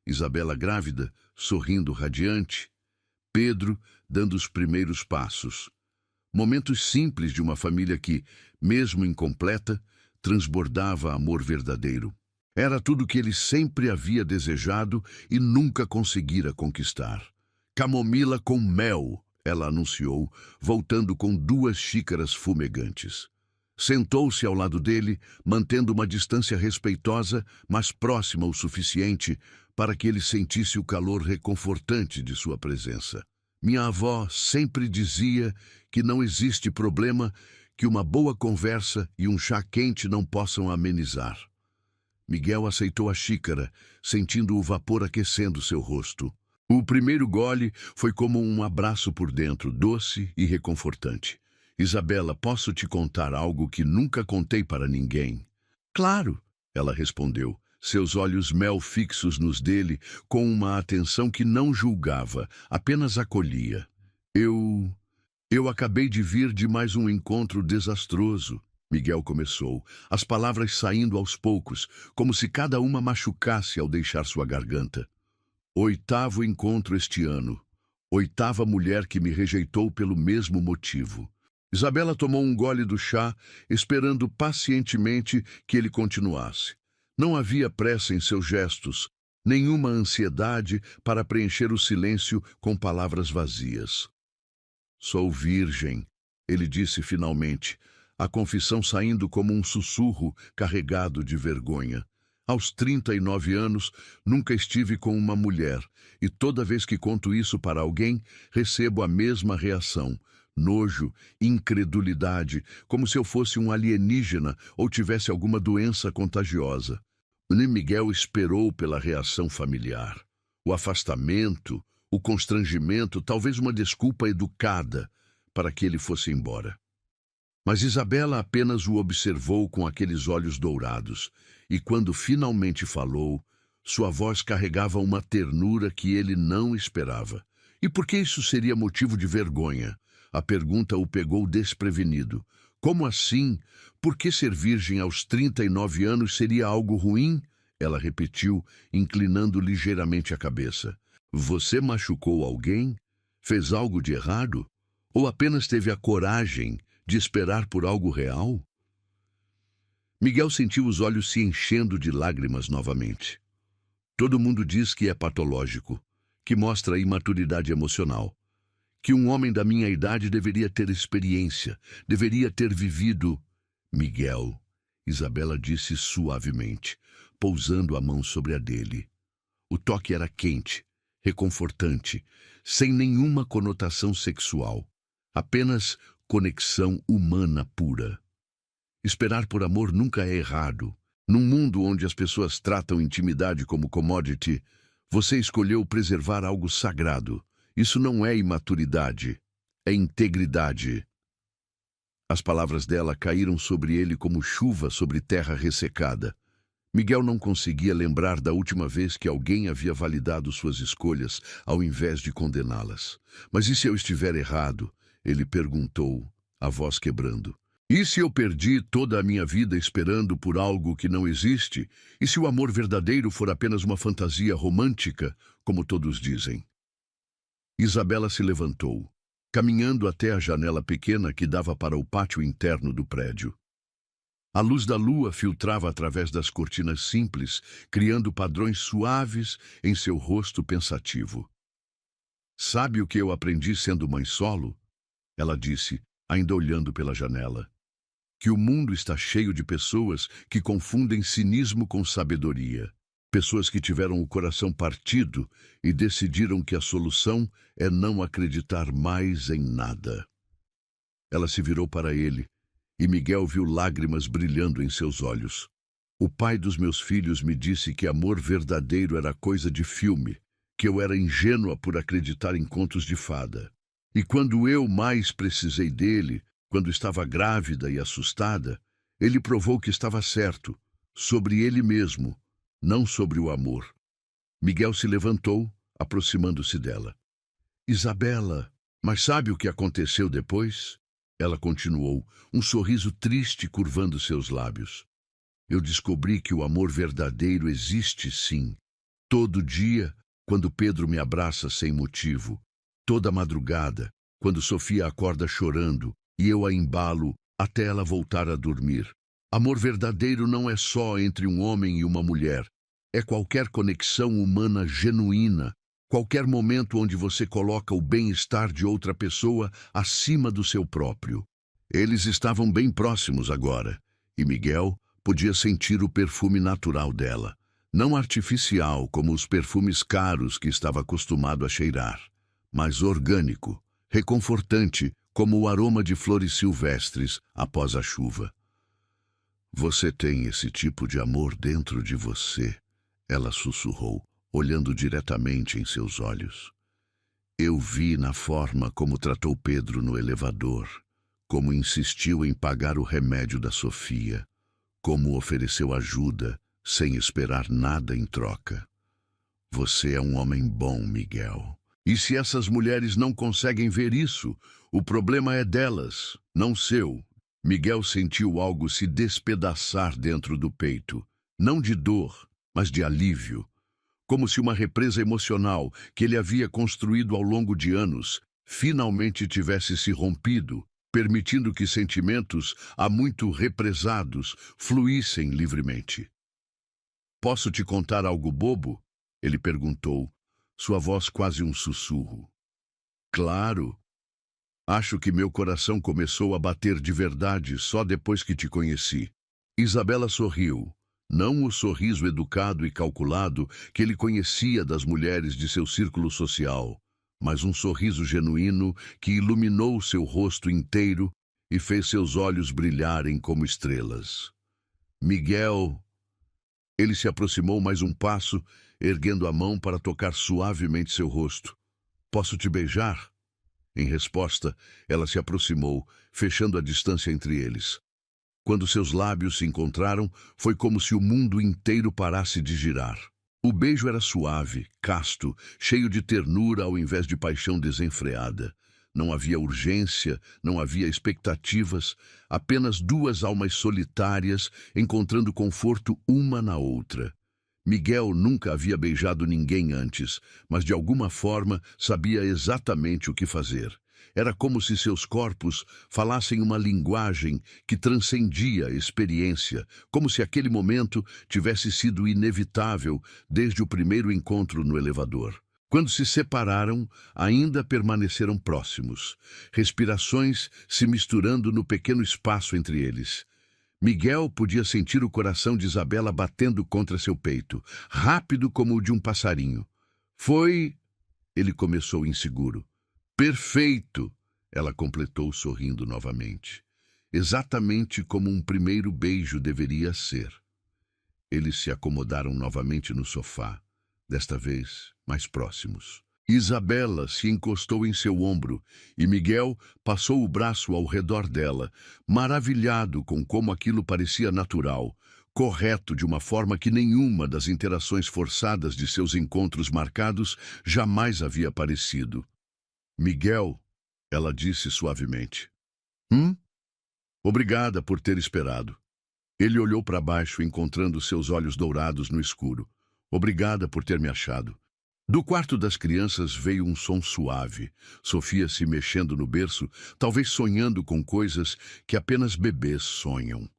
Isabela grávida, sorrindo radiante. Pedro dando os primeiros passos. Momentos simples de uma família que, mesmo incompleta, transbordava amor verdadeiro. Era tudo o que ele sempre havia desejado e nunca conseguira conquistar. Camomila com mel, ela anunciou, voltando com 2 xícaras fumegantes. Sentou-se ao lado dele, mantendo uma distância respeitosa, mas próxima o suficiente para que ele sentisse o calor reconfortante de sua presença. Minha avó sempre dizia que não existe problema que uma boa conversa e um chá quente não possam amenizar. Miguel aceitou a xícara, sentindo o vapor aquecendo seu rosto. O primeiro gole foi como um abraço por dentro, doce e reconfortante. Isabela, posso te contar algo que nunca contei para ninguém? Claro, ela respondeu, seus olhos mel fixos nos dele, com uma atenção que não julgava, apenas acolhia. Eu acabei de vir de mais um encontro desastroso. Miguel começou, as palavras saindo aos poucos, como se cada uma machucasse ao deixar sua garganta. 8º encontro este ano. 8ª mulher que me rejeitou pelo mesmo motivo. Isabela tomou um gole do chá, esperando pacientemente que ele continuasse. Não havia pressa em seus gestos, nenhuma ansiedade para preencher o silêncio com palavras vazias. Sou virgem, ele disse finalmente, a confissão saindo como um sussurro carregado de vergonha. Aos 39 anos, nunca estive com uma mulher, e toda vez que conto isso para alguém, recebo a mesma reação. Nojo, incredulidade, como se eu fosse um alienígena ou tivesse alguma doença contagiosa. Miguel esperou pela reação familiar. O afastamento, o constrangimento, talvez uma desculpa educada para que ele fosse embora. Mas Isabela apenas o observou com aqueles olhos dourados, e quando finalmente falou, sua voz carregava uma ternura que ele não esperava. E por que isso seria motivo de vergonha? A pergunta o pegou desprevenido. Como assim? Por que ser virgem aos 39 anos seria algo ruim? Ela repetiu, inclinando ligeiramente a cabeça. Você machucou alguém? Fez algo de errado? Ou apenas teve a coragem de esperar por algo real? Miguel sentiu os olhos se enchendo de lágrimas novamente. Todo mundo diz que é patológico, que mostra imaturidade emocional. Que um homem da minha idade deveria ter experiência, deveria ter vivido. Miguel, Isabela disse suavemente, pousando a mão sobre a dele. O toque era quente, reconfortante, sem nenhuma conotação sexual, apenas conexão humana pura. Esperar por amor nunca é errado. Num mundo onde as pessoas tratam intimidade como commodity, você escolheu preservar algo sagrado. Isso não é imaturidade, é integridade. As palavras dela caíram sobre ele como chuva sobre terra ressecada. Miguel não conseguia lembrar da última vez que alguém havia validado suas escolhas ao invés de condená-las. Mas e se eu estiver errado? Ele perguntou, a voz quebrando. E se eu perdi toda a minha vida esperando por algo que não existe? E se o amor verdadeiro for apenas uma fantasia romântica, como todos dizem? Isabela se levantou, caminhando até a janela pequena que dava para o pátio interno do prédio. A luz da lua filtrava através das cortinas simples, criando padrões suaves em seu rosto pensativo. Sabe o que eu aprendi sendo mãe solo? Ela disse, ainda olhando pela janela. Que o mundo está cheio de pessoas que confundem cinismo com sabedoria. Pessoas que tiveram o coração partido e decidiram que a solução é não acreditar mais em nada. Ela se virou para ele, e Miguel viu lágrimas brilhando em seus olhos. O pai dos meus filhos me disse que amor verdadeiro era coisa de filme, que eu era ingênua por acreditar em contos de fada. E quando eu mais precisei dele, quando estava grávida e assustada, ele provou que estava certo, sobre ele mesmo, não sobre o amor. Miguel se levantou, aproximando-se dela. Isabela, mas sabe o que aconteceu depois? Ela continuou, um sorriso triste curvando seus lábios. Eu descobri que o amor verdadeiro existe sim. Todo dia, quando Pedro me abraça sem motivo. Toda madrugada, quando Sofia acorda chorando e eu a embalo até ela voltar a dormir. Amor verdadeiro não é só entre um homem e uma mulher. É qualquer conexão humana genuína. Qualquer momento onde você coloca o bem-estar de outra pessoa acima do seu próprio. Eles estavam bem próximos agora, e Miguel podia sentir o perfume natural dela, não artificial como os perfumes caros que estava acostumado a cheirar, mas orgânico, reconfortante como o aroma de flores silvestres após a chuva. Você tem esse tipo de amor dentro de você, ela sussurrou, olhando diretamente em seus olhos. Eu vi na forma como tratou Pedro no elevador, como insistiu em pagar o remédio da Sofia, como ofereceu ajuda sem esperar nada em troca. Você é um homem bom, Miguel. E se essas mulheres não conseguem ver isso, o problema é delas, não seu. Miguel sentiu algo se despedaçar dentro do peito, não de dor, mas de alívio. Como se uma represa emocional que ele havia construído ao longo de anos finalmente tivesse se rompido, permitindo que sentimentos há muito represados fluíssem livremente. Posso te contar algo bobo? Ele perguntou, sua voz quase um sussurro. Claro. Acho que meu coração começou a bater de verdade só depois que te conheci. Isabela sorriu. Não o sorriso educado e calculado que ele conhecia das mulheres de seu círculo social, mas um sorriso genuíno que iluminou seu rosto inteiro e fez seus olhos brilharem como estrelas. Miguel... Ele se aproximou mais um passo, erguendo a mão para tocar suavemente seu rosto. Posso te beijar? Em resposta, ela se aproximou, fechando a distância entre eles. Quando seus lábios se encontraram, foi como se o mundo inteiro parasse de girar. O beijo era suave, casto, cheio de ternura ao invés de paixão desenfreada. Não havia urgência, não havia expectativas, apenas duas almas solitárias encontrando conforto uma na outra. Miguel nunca havia beijado ninguém antes, mas de alguma forma sabia exatamente o que fazer. Era como se seus corpos falassem uma linguagem que transcendia a experiência, como se aquele momento tivesse sido inevitável desde o primeiro encontro no elevador. Quando se separaram, ainda permaneceram próximos, respirações se misturando no pequeno espaço entre eles. Miguel podia sentir o coração de Isabela batendo contra seu peito, rápido como o de um passarinho. Foi... Ele começou inseguro. Perfeito! Ela completou sorrindo novamente. Exatamente como um primeiro beijo deveria ser. Eles se acomodaram novamente no sofá, desta vez mais próximos. Isabela se encostou em seu ombro e Miguel passou o braço ao redor dela, maravilhado com como aquilo parecia natural, correto de uma forma que nenhuma das interações forçadas de seus encontros marcados jamais havia parecido. Miguel, ela disse suavemente. Obrigada por ter esperado. Ele olhou para baixo, encontrando seus olhos dourados no escuro. Obrigada por ter me achado. Do quarto das crianças veio um som suave, Sofia se mexendo no berço, talvez sonhando com coisas que apenas bebês sonham.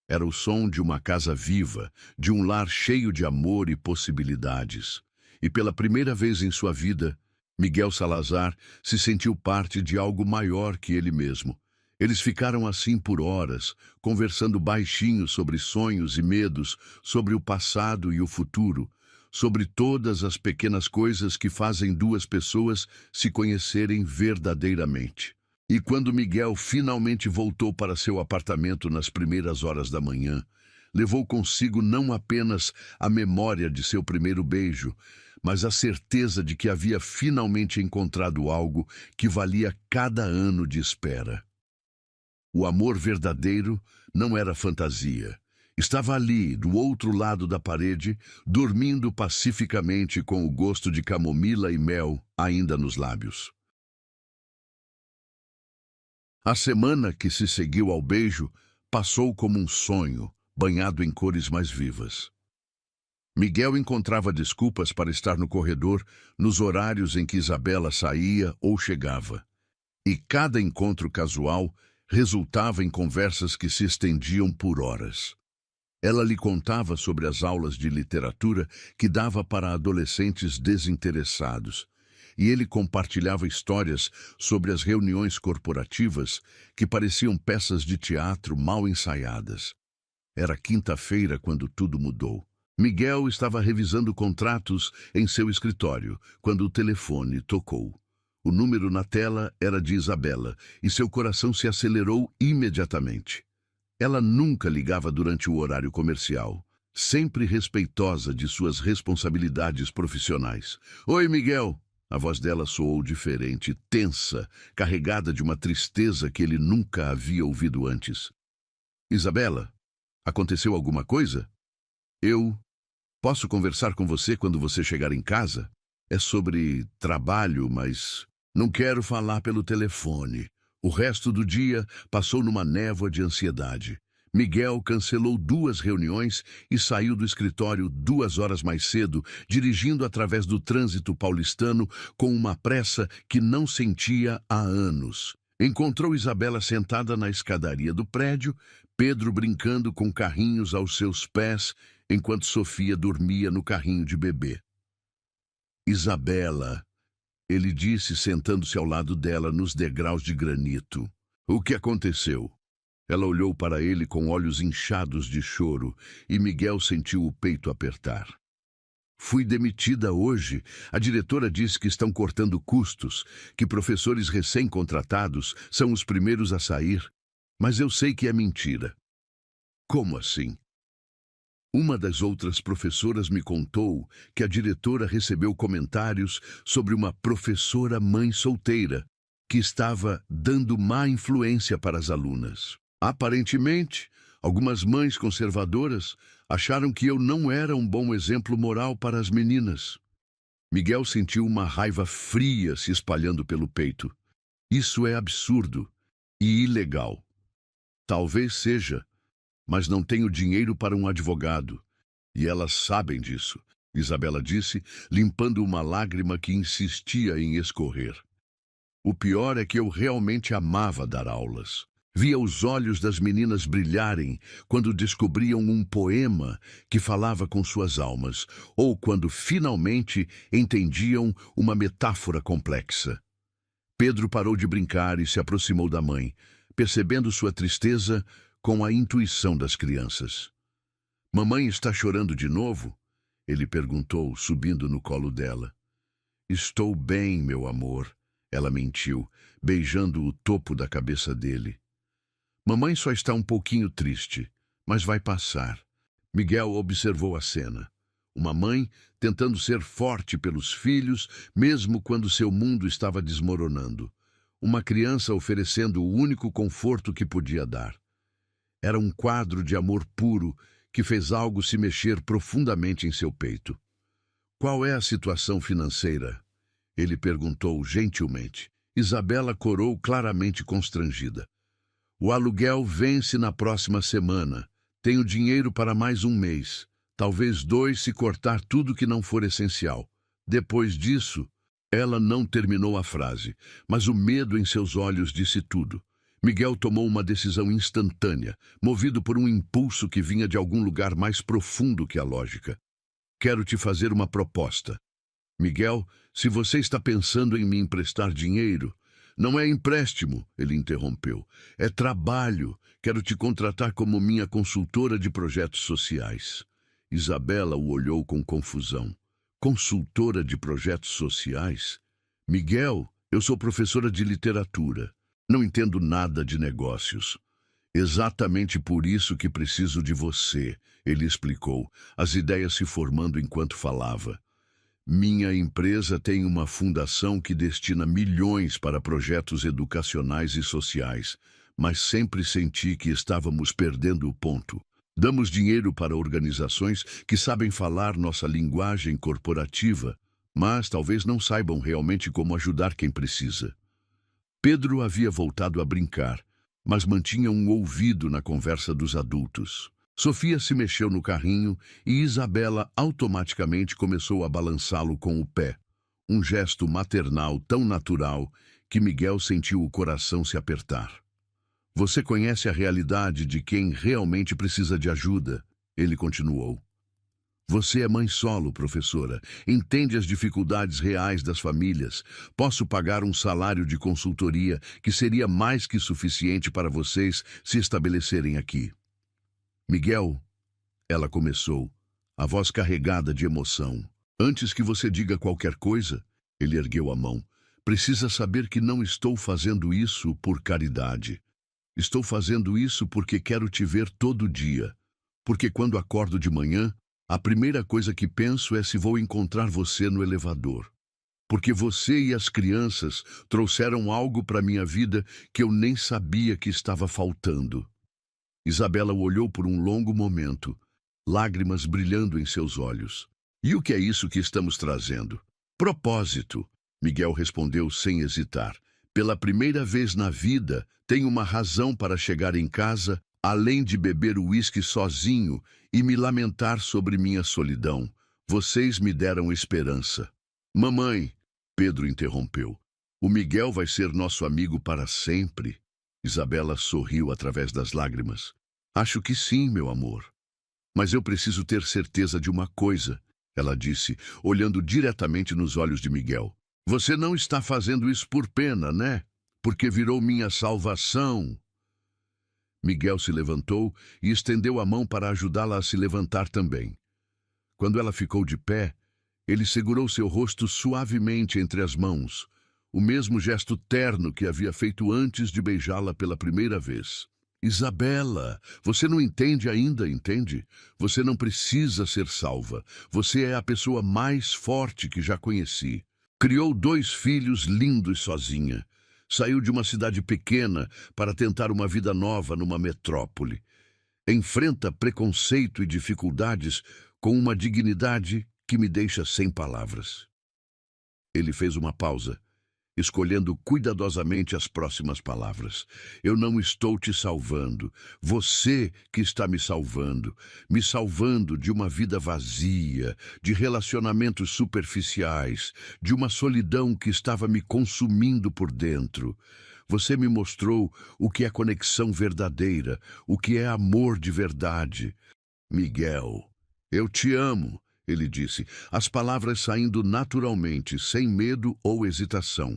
Era o som de uma casa viva, de um lar cheio de amor e possibilidades. E pela primeira vez em sua vida, Miguel Salazar se sentiu parte de algo maior que ele mesmo. Eles ficaram assim por horas, conversando baixinho sobre sonhos e medos, sobre o passado e o futuro, sobre todas as pequenas coisas que fazem duas pessoas se conhecerem verdadeiramente. E quando Miguel finalmente voltou para seu apartamento nas primeiras horas da manhã, levou consigo não apenas a memória de seu primeiro beijo, mas a certeza de que havia finalmente encontrado algo que valia cada ano de espera. O amor verdadeiro não era fantasia, Estava ali, do outro lado da parede, dormindo pacificamente com o gosto de camomila e mel ainda nos lábios. A semana que se seguiu ao beijo passou como um sonho, banhado em cores mais vivas. Miguel encontrava desculpas para estar no corredor nos horários em que Isabela saía ou chegava. E cada encontro casual resultava em conversas que se estendiam por horas. Ela lhe contava sobre as aulas de literatura que dava para adolescentes desinteressados, e ele compartilhava histórias sobre as reuniões corporativas que pareciam peças de teatro mal ensaiadas. Era quinta-feira quando tudo mudou. Miguel estava revisando contratos em seu escritório quando o telefone tocou. O número na tela era de Isabela e seu coração se acelerou imediatamente. Ela nunca ligava durante o horário comercial, sempre respeitosa de suas responsabilidades profissionais. "Oi, Miguel!" A voz dela soou diferente, tensa, carregada de uma tristeza que ele nunca havia ouvido antes. "Isabela, aconteceu alguma coisa? Eu posso conversar com você quando você chegar em casa? É sobre trabalho, mas não quero falar pelo telefone." O resto do dia passou numa névoa de ansiedade. Miguel cancelou 2 reuniões e saiu do escritório 2 horas mais cedo, dirigindo através do trânsito paulistano com uma pressa que não sentia há anos. Encontrou Isabela sentada na escadaria do prédio, Pedro brincando com carrinhos aos seus pés, enquanto Sofia dormia no carrinho de bebê. "Isabela", ele disse, sentando-se ao lado dela nos degraus de granito. "O que aconteceu?" Ela olhou para ele com olhos inchados de choro e Miguel sentiu o peito apertar. "Fui demitida hoje. A diretora disse que estão cortando custos, que professores recém-contratados são os primeiros a sair. Mas eu sei que é mentira." "Como assim?" "Uma das outras professoras me contou que a diretora recebeu comentários sobre uma professora mãe solteira que estava dando má influência para as alunas. Aparentemente, algumas mães conservadoras acharam que eu não era um bom exemplo moral para as meninas." Miguel sentiu uma raiva fria se espalhando pelo peito. "Isso é absurdo e ilegal." "Talvez seja, mas não tenho dinheiro para um advogado. E elas sabem disso", Isabela disse, limpando uma lágrima que insistia em escorrer. "O pior é que eu realmente amava dar aulas. Via os olhos das meninas brilharem quando descobriam um poema que falava com suas almas, ou quando finalmente entendiam uma metáfora complexa." Pedro parou de brincar e se aproximou da mãe, percebendo sua tristeza com a intuição das crianças. "Mamãe está chorando de novo?" ele perguntou, subindo no colo dela. "Estou bem, meu amor", ela mentiu, beijando o topo da cabeça dele. "Mamãe só está um pouquinho triste, mas vai passar." Miguel observou a cena. Uma mãe tentando ser forte pelos filhos, mesmo quando seu mundo estava desmoronando. Uma criança oferecendo o único conforto que podia dar. Era um quadro de amor puro que fez algo se mexer profundamente em seu peito. "Qual é a situação financeira?" ele perguntou gentilmente. Isabela corou claramente constrangida. "O aluguel vence na próxima semana. Tenho dinheiro para mais um mês. Talvez 2 se cortar tudo que não for essencial. Depois disso..." Ela não terminou a frase, mas o medo em seus olhos disse tudo. Miguel tomou uma decisão instantânea, movido por um impulso que vinha de algum lugar mais profundo que a lógica. "Quero te fazer uma proposta." "Miguel, se você está pensando em me emprestar dinheiro..." "Não é empréstimo", ele interrompeu. "É trabalho. Quero te contratar como minha consultora de projetos sociais." Isabela o olhou com confusão. "Consultora de projetos sociais? Miguel, eu sou professora de literatura. Não entendo nada de negócios." "Exatamente por isso que preciso de você", ele explicou, as ideias se formando enquanto falava. "Minha empresa tem uma fundação que destina milhões para projetos educacionais e sociais, mas sempre senti que estávamos perdendo o ponto." Damos dinheiro para organizações que sabem falar nossa linguagem corporativa, mas talvez não saibam realmente como ajudar quem precisa. Pedro havia voltado a brincar, mas mantinha um ouvido na conversa dos adultos. Sofia se mexeu no carrinho e Isabela automaticamente começou a balançá-lo com o pé. Um gesto maternal tão natural que Miguel sentiu o coração se apertar. Você conhece a realidade de quem realmente precisa de ajuda, ele continuou. Você é mãe solo, professora. Entende as dificuldades reais das famílias. Posso pagar um salário de consultoria que seria mais que suficiente para vocês se estabelecerem aqui. Miguel, ela começou, a voz carregada de emoção. Antes que você diga qualquer coisa, ele ergueu a mão. Precisa saber que não estou fazendo isso por caridade. Estou fazendo isso porque quero te ver todo dia. Porque quando acordo de manhã, a primeira coisa que penso é se vou encontrar você no elevador. Porque você e as crianças trouxeram algo para minha vida que eu nem sabia que estava faltando. Isabela o olhou por um longo momento, lágrimas brilhando em seus olhos. E o que é isso que estamos trazendo? Propósito, Miguel respondeu sem hesitar. Pela primeira vez na vida, tenho uma razão para chegar em casa, além de beber o uísque sozinho e me lamentar sobre minha solidão. Vocês me deram esperança. Mamãe, Pedro interrompeu. O Miguel vai ser nosso amigo para sempre. Isabela sorriu através das lágrimas. Acho que sim, meu amor. Mas eu preciso ter certeza de uma coisa, ela disse, olhando diretamente nos olhos de Miguel. Você não está fazendo isso por pena, né? Porque virou minha salvação. Miguel se levantou e estendeu a mão para ajudá-la a se levantar também. Quando ela ficou de pé, ele segurou seu rosto suavemente entre as mãos, o mesmo gesto terno que havia feito antes de beijá-la pela primeira vez. Isabela, você não entende ainda, entende? Você não precisa ser salva. Você é a pessoa mais forte que já conheci. Criou 2 filhos lindos sozinha. Saiu de uma cidade pequena para tentar uma vida nova numa metrópole. Enfrenta preconceito e dificuldades com uma dignidade que me deixa sem palavras. Ele fez uma pausa, escolhendo cuidadosamente as próximas palavras. Eu não estou te salvando. Você que está me salvando de uma vida vazia, de relacionamentos superficiais, de uma solidão que estava me consumindo por dentro. Você me mostrou o que é conexão verdadeira, o que é amor de verdade. Miguel, eu te amo, ele disse, as palavras saindo naturalmente, sem medo ou hesitação.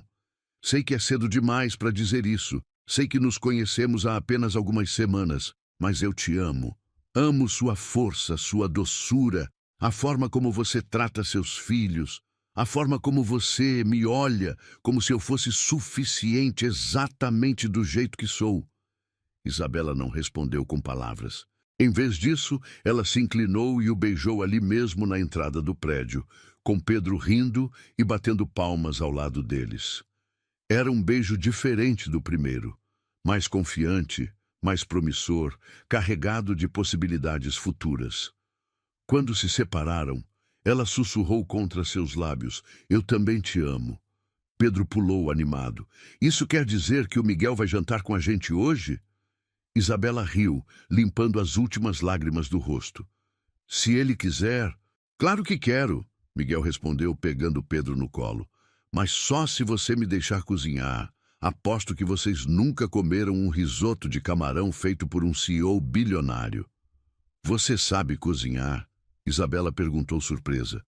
Sei que é cedo demais para dizer isso. Sei que nos conhecemos há apenas algumas semanas, mas eu te amo. Amo sua força, sua doçura, a forma como você trata seus filhos, a forma como você me olha, como se eu fosse suficiente exatamente do jeito que sou. Isabela não respondeu com palavras. Em vez disso, ela se inclinou e o beijou ali mesmo na entrada do prédio, com Pedro rindo e batendo palmas ao lado deles. Era um beijo diferente do primeiro, mais confiante, mais promissor, carregado de possibilidades futuras. Quando se separaram, ela sussurrou contra seus lábios, eu também te amo. Pedro pulou animado. Isso quer dizer que o Miguel vai jantar com a gente hoje? Isabela riu, limpando as últimas lágrimas do rosto. Se ele quiser... Claro que quero, Miguel respondeu, pegando Pedro no colo. Mas só se você me deixar cozinhar. Aposto que vocês nunca comeram um risoto de camarão feito por um CEO bilionário. Você sabe cozinhar? Isabela perguntou surpresa.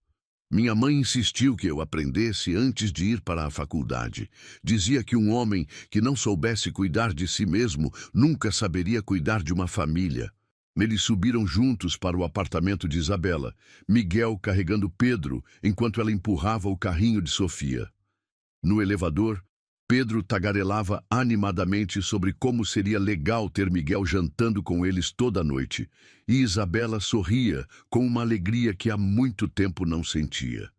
Minha mãe insistiu que eu aprendesse antes de ir para a faculdade. Dizia que um homem que não soubesse cuidar de si mesmo nunca saberia cuidar de uma família. Eles subiram juntos para o apartamento de Isabela, Miguel carregando Pedro, enquanto ela empurrava o carrinho de Sofia. No elevador, Pedro tagarelava animadamente sobre como seria legal ter Miguel jantando com eles toda a noite, e Isabela sorria com uma alegria que há muito tempo não sentia.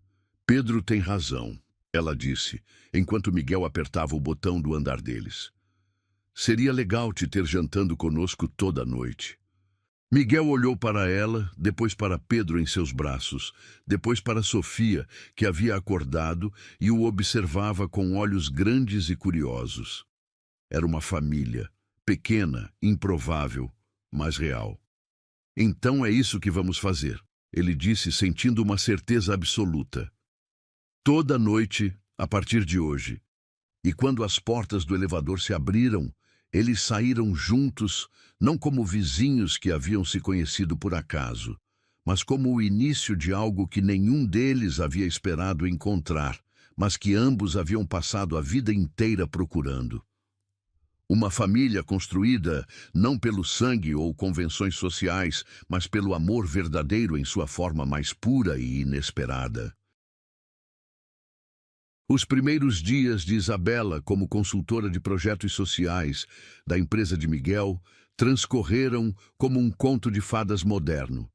Pedro tem razão, ela disse, enquanto Miguel apertava o botão do andar deles. Seria legal te ter jantando conosco toda a noite. Miguel olhou para ela, depois para Pedro em seus braços, depois para Sofia, que havia acordado e o observava com olhos grandes e curiosos. Era uma família, pequena, improvável, mas real. Então é isso que vamos fazer, ele disse, sentindo uma certeza absoluta. Toda noite, a partir de hoje. E quando as portas do elevador se abriram, eles saíram juntos, não como vizinhos que haviam se conhecido por acaso, mas como o início de algo que nenhum deles havia esperado encontrar, mas que ambos haviam passado a vida inteira procurando. Uma família construída não pelo sangue ou convenções sociais, mas pelo amor verdadeiro em sua forma mais pura e inesperada. Os primeiros dias de Isabela como consultora de projetos sociais da empresa de Miguel transcorreram como um conto de fadas moderno.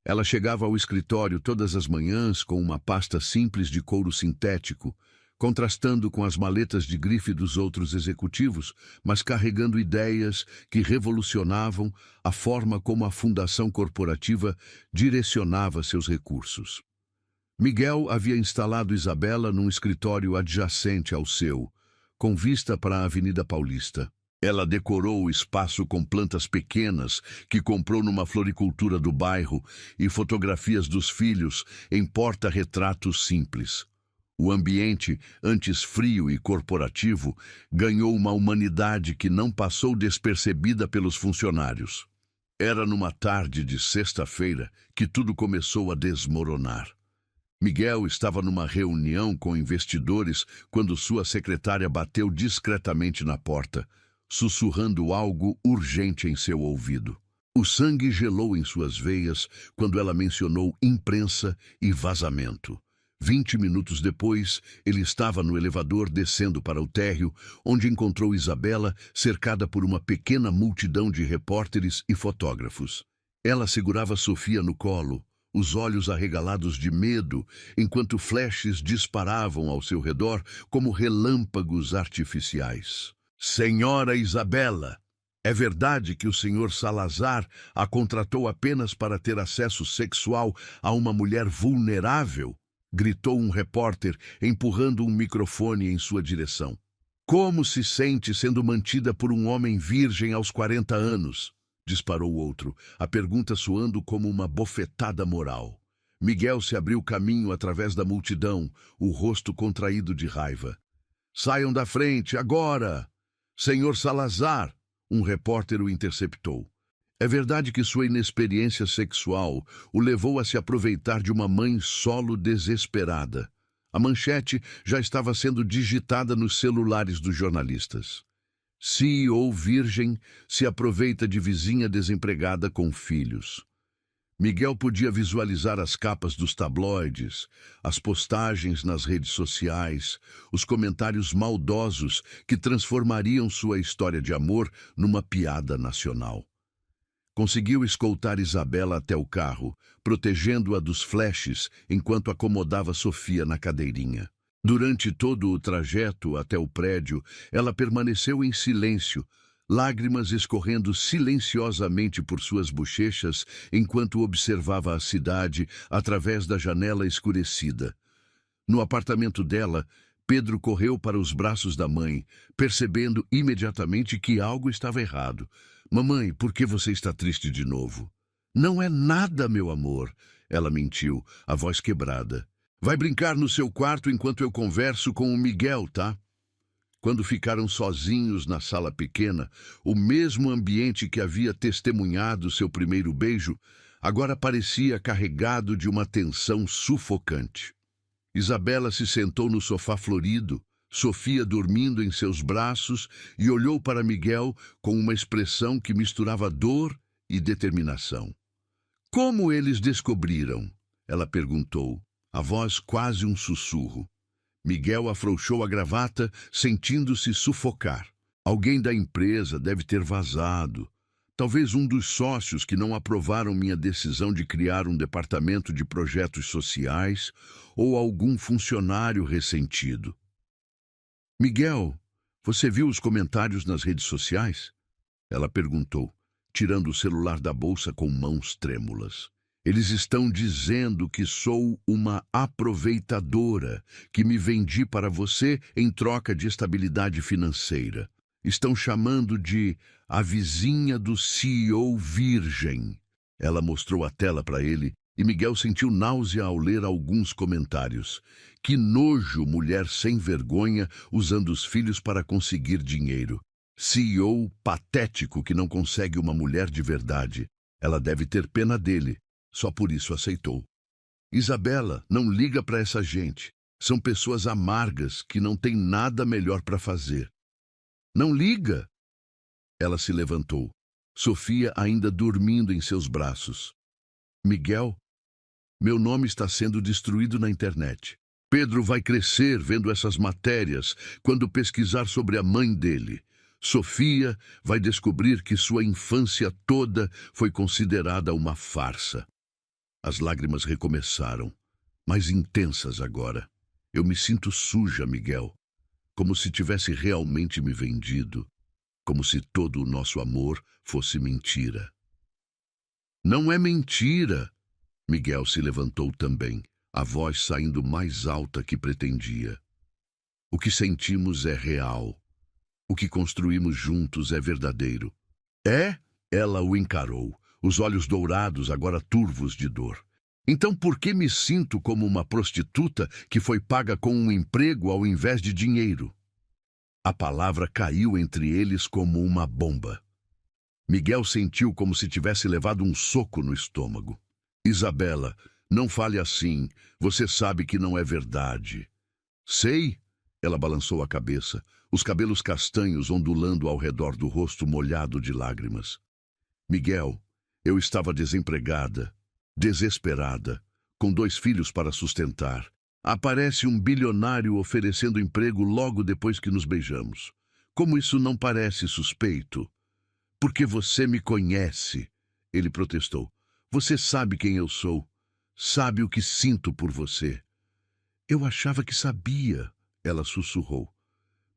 Ela chegava ao escritório todas as manhãs com uma pasta simples de couro sintético, contrastando com as maletas de grife dos outros executivos, mas carregando ideias que revolucionavam a forma como a fundação corporativa direcionava seus recursos. Miguel havia instalado Isabela num escritório adjacente ao seu, com vista para a Avenida Paulista. Ela decorou o espaço com plantas pequenas que comprou numa floricultura do bairro e fotografias dos filhos em porta-retratos simples. O ambiente, antes frio e corporativo, ganhou uma humanidade que não passou despercebida pelos funcionários. Era numa tarde de sexta-feira que tudo começou a desmoronar. Miguel estava numa reunião com investidores quando sua secretária bateu discretamente na porta, sussurrando algo urgente em seu ouvido. O sangue gelou em suas veias quando ela mencionou imprensa e vazamento. 20 minutos depois, ele estava no elevador descendo para o térreo, onde encontrou Isabela cercada por uma pequena multidão de repórteres e fotógrafos. Ela segurava Sofia no colo, os olhos arregalados de medo, enquanto flashes disparavam ao seu redor como relâmpagos artificiais. Senhora Isabela, é verdade que o senhor Salazar a contratou apenas para ter acesso sexual a uma mulher vulnerável? Gritou um repórter, empurrando um microfone em sua direção. Como se sente sendo mantida por um homem virgem aos 40 anos? Disparou outro, a pergunta soando como uma bofetada moral. Miguel se abriu caminho através da multidão, o rosto contraído de raiva. Saiam da frente, agora! Senhor Salazar! Um repórter o interceptou. É verdade que sua inexperiência sexual o levou a se aproveitar de uma mãe solo desesperada. A manchete já estava sendo digitada nos celulares dos jornalistas. CEO virgem se aproveita de vizinha desempregada com filhos. Miguel podia visualizar as capas dos tabloides, as postagens nas redes sociais, os comentários maldosos que transformariam sua história de amor numa piada nacional. Conseguiu escoltar Isabela até o carro, protegendo-a dos flashes enquanto acomodava Sofia na cadeirinha. Durante todo o trajeto até o prédio, ela permaneceu em silêncio, lágrimas escorrendo silenciosamente por suas bochechas enquanto observava a cidade através da janela escurecida. No apartamento dela, Pedro correu para os braços da mãe, percebendo imediatamente que algo estava errado. Mamãe, por que você está triste de novo? Não é nada, meu amor, ela mentiu, a voz quebrada. Vai brincar no seu quarto enquanto eu converso com o Miguel, tá? Quando ficaram sozinhos na sala pequena, o mesmo ambiente que havia testemunhado seu primeiro beijo, agora parecia carregado de uma tensão sufocante. Isabela se sentou no sofá florido, Sofia dormindo em seus braços, e olhou para Miguel com uma expressão que misturava dor e determinação. Como eles descobriram? Ela perguntou, a voz quase um sussurro. Miguel afrouxou a gravata, sentindo-se sufocar. Alguém da empresa deve ter vazado. Talvez um dos sócios que não aprovaram minha decisão de criar um departamento de projetos sociais ou algum funcionário ressentido. Miguel, você viu os comentários nas redes sociais? Ela perguntou. tirando o celular da bolsa com mãos trêmulas. Eles estão dizendo que sou uma aproveitadora, que me vendi para você em troca de estabilidade financeira. Estão chamando de a vizinha do CEO virgem. Ela mostrou a tela para ele e Miguel sentiu náusea ao ler alguns comentários. Que nojo, mulher sem vergonha usando os filhos para conseguir dinheiro. CEO patético que não consegue uma mulher de verdade. Ela deve ter pena dele. Só por isso aceitou. Isabela, não liga para essa gente. São pessoas amargas que não têm nada melhor para fazer. Não liga! Ela se levantou. Sofia ainda dormindo em seus braços. Miguel, meu nome está sendo destruído na internet. Pedro vai crescer vendo essas matérias quando pesquisar sobre a mãe dele. Sofia vai descobrir que sua infância toda foi considerada uma farsa. As lágrimas recomeçaram, mais intensas agora. Eu me sinto suja, Miguel, como se tivesse realmente me vendido, como se todo o nosso amor fosse mentira. Não é mentira! Miguel se levantou também, a voz saindo mais alta que pretendia. O que sentimos é real. O que construímos juntos é verdadeiro. É? Ela o encarou, os olhos dourados agora turvos de dor. Então por que me sinto como uma prostituta que foi paga com um emprego ao invés de dinheiro? A palavra caiu entre eles como uma bomba. Miguel sentiu como se tivesse levado um soco no estômago. Isabela, não fale assim. Você sabe que não é verdade. Sei. Ela balançou a cabeça, os cabelos castanhos ondulando ao redor do rosto molhado de lágrimas. Miguel, eu estava desempregada, desesperada, com 2 filhos para sustentar. Aparece um bilionário oferecendo emprego logo depois que nos beijamos. Como isso não parece suspeito? Porque você me conhece, ele protestou. Você sabe quem eu sou. Sabe o que sinto por você. Eu achava que sabia, ela sussurrou.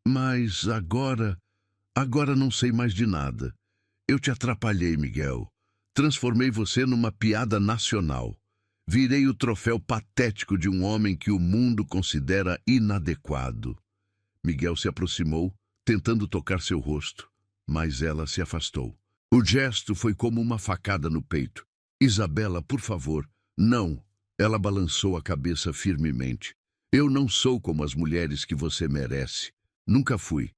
Mas agora não sei mais de nada. Eu te atrapalhei, Miguel. Transformei você numa piada nacional. Virei o troféu patético de um homem que o mundo considera inadequado. Miguel se aproximou, tentando tocar seu rosto, mas ela se afastou. O gesto foi como uma facada no peito. Isabela, por favor, não. Ela balançou a cabeça firmemente. Eu não sou como as mulheres que você merece. Nunca fui.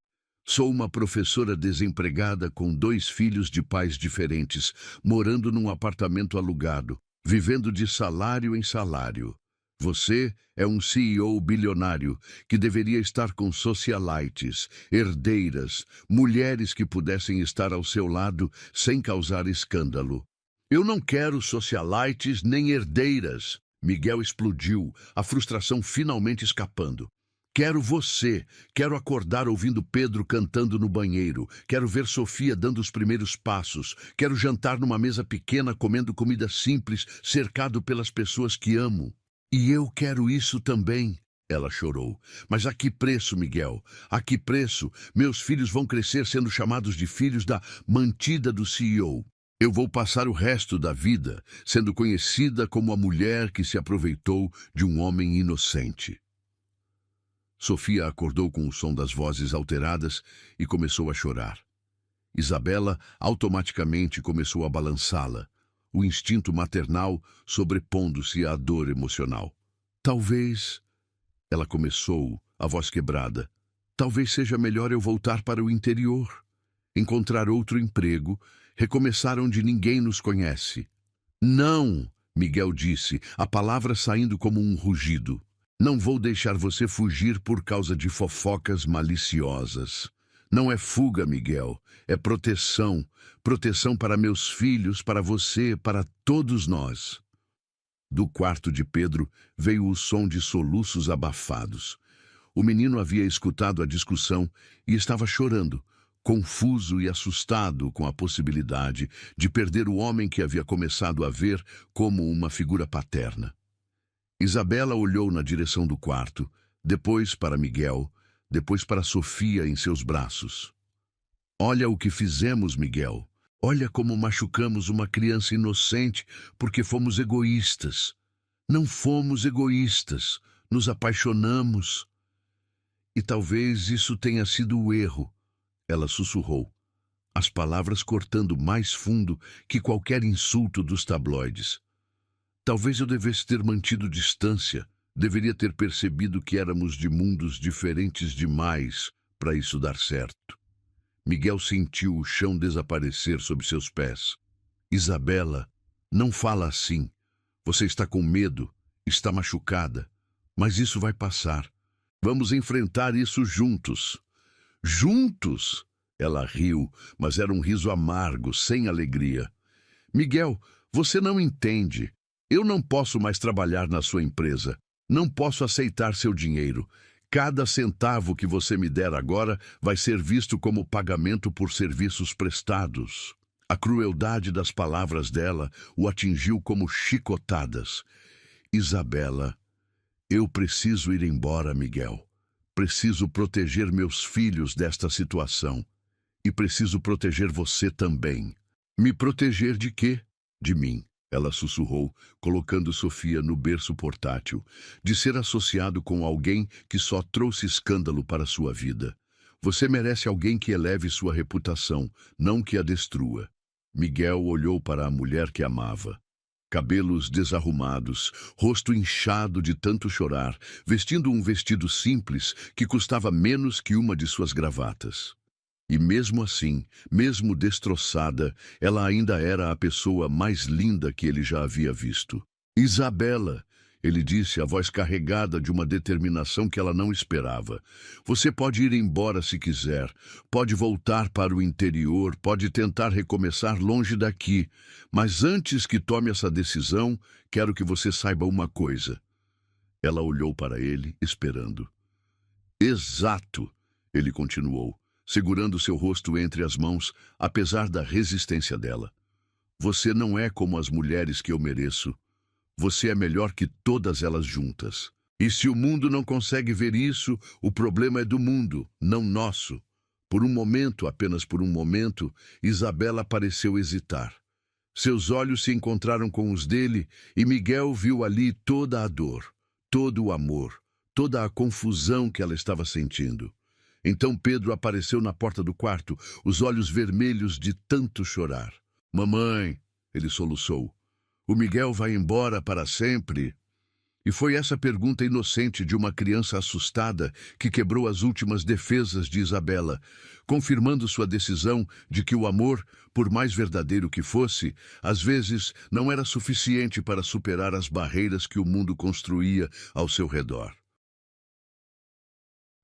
Sou uma professora desempregada com 2 filhos de pais diferentes, morando num apartamento alugado, vivendo de salário em salário. Você é um CEO bilionário que deveria estar com socialites, herdeiras, mulheres que pudessem estar ao seu lado sem causar escândalo. Eu não quero socialites nem herdeiras. Miguel explodiu, a frustração finalmente escapando. Quero você, quero acordar ouvindo Pedro cantando no banheiro, quero ver Sofia dando os primeiros passos, quero jantar numa mesa pequena comendo comida simples, cercado pelas pessoas que amo. E eu quero isso também, ela chorou. Mas a que preço, Miguel? A que preço? Meus filhos vão crescer sendo chamados de filhos da mantida do CEO. Eu vou passar o resto da vida sendo conhecida como a mulher que se aproveitou de um homem inocente. Sofia acordou com o som das vozes alteradas e começou a chorar. Isabela automaticamente começou a balançá-la, o instinto maternal sobrepondo-se à dor emocional. Talvez, ela começou, a voz quebrada, talvez seja melhor eu voltar para o interior, encontrar outro emprego, recomeçar onde ninguém nos conhece. Não, Miguel disse, a palavra saindo como um rugido. Não vou deixar você fugir por causa de fofocas maliciosas. Não é fuga, Miguel, é proteção. Proteção para meus filhos, para você, para todos nós. Do quarto de Pedro veio o som de soluços abafados. O menino havia escutado a discussão e estava chorando, confuso e assustado com a possibilidade de perder o homem que havia começado a ver como uma figura paterna. Isabela olhou na direção do quarto, depois para Miguel, depois para Sofia em seus braços. Olha o que fizemos, Miguel. Olha como machucamos uma criança inocente porque fomos egoístas. Não fomos egoístas, nos apaixonamos. E talvez isso tenha sido o erro, ela sussurrou, as palavras cortando mais fundo que qualquer insulto dos tabloides. Talvez eu devesse ter mantido distância, deveria ter percebido que éramos de mundos diferentes demais para isso dar certo. Miguel sentiu o chão desaparecer sob seus pés. Isabela, não fala assim. Você está com medo, está machucada, mas isso vai passar. Vamos enfrentar isso juntos. Juntos? Ela riu, mas era um riso amargo, sem alegria. Miguel, você não entende. Eu não posso mais trabalhar na sua empresa. Não posso aceitar seu dinheiro. Cada centavo que você me der agora vai ser visto como pagamento por serviços prestados. A crueldade das palavras dela o atingiu como chicotadas. Isabela, eu preciso ir embora, Miguel. Preciso proteger meus filhos desta situação. E preciso proteger você também. Me proteger de quê? De mim. Ela sussurrou, colocando Sofia no berço portátil, de ser associado com alguém que só trouxe escândalo para sua vida. Você merece alguém que eleve sua reputação, não que a destrua. Miguel olhou para a mulher que amava. Cabelos desarrumados, rosto inchado de tanto chorar, vestindo um vestido simples que custava menos que uma de suas gravatas. E mesmo assim, mesmo destroçada, ela ainda era a pessoa mais linda que ele já havia visto. Isabela, ele disse, a voz carregada de uma determinação que ela não esperava. Você pode ir embora se quiser, pode voltar para o interior, pode tentar recomeçar longe daqui, mas antes que tome essa decisão, quero que você saiba uma coisa. Ela olhou para ele, esperando. Exato, ele continuou, segurando seu rosto entre as mãos, apesar da resistência dela. Você não é como as mulheres que eu mereço. Você é melhor que todas elas juntas. E se o mundo não consegue ver isso, o problema é do mundo, não nosso. Por um momento, apenas por um momento, Isabela pareceu hesitar. Seus olhos se encontraram com os dele e Miguel viu ali toda a dor, todo o amor, toda a confusão que ela estava sentindo. Então Pedro apareceu na porta do quarto, os olhos vermelhos de tanto chorar. Mamãe, ele soluçou, o Miguel vai embora para sempre? E foi essa pergunta inocente de uma criança assustada que quebrou as últimas defesas de Isabela, confirmando sua decisão de que o amor, por mais verdadeiro que fosse, às vezes não era suficiente para superar as barreiras que o mundo construía ao seu redor.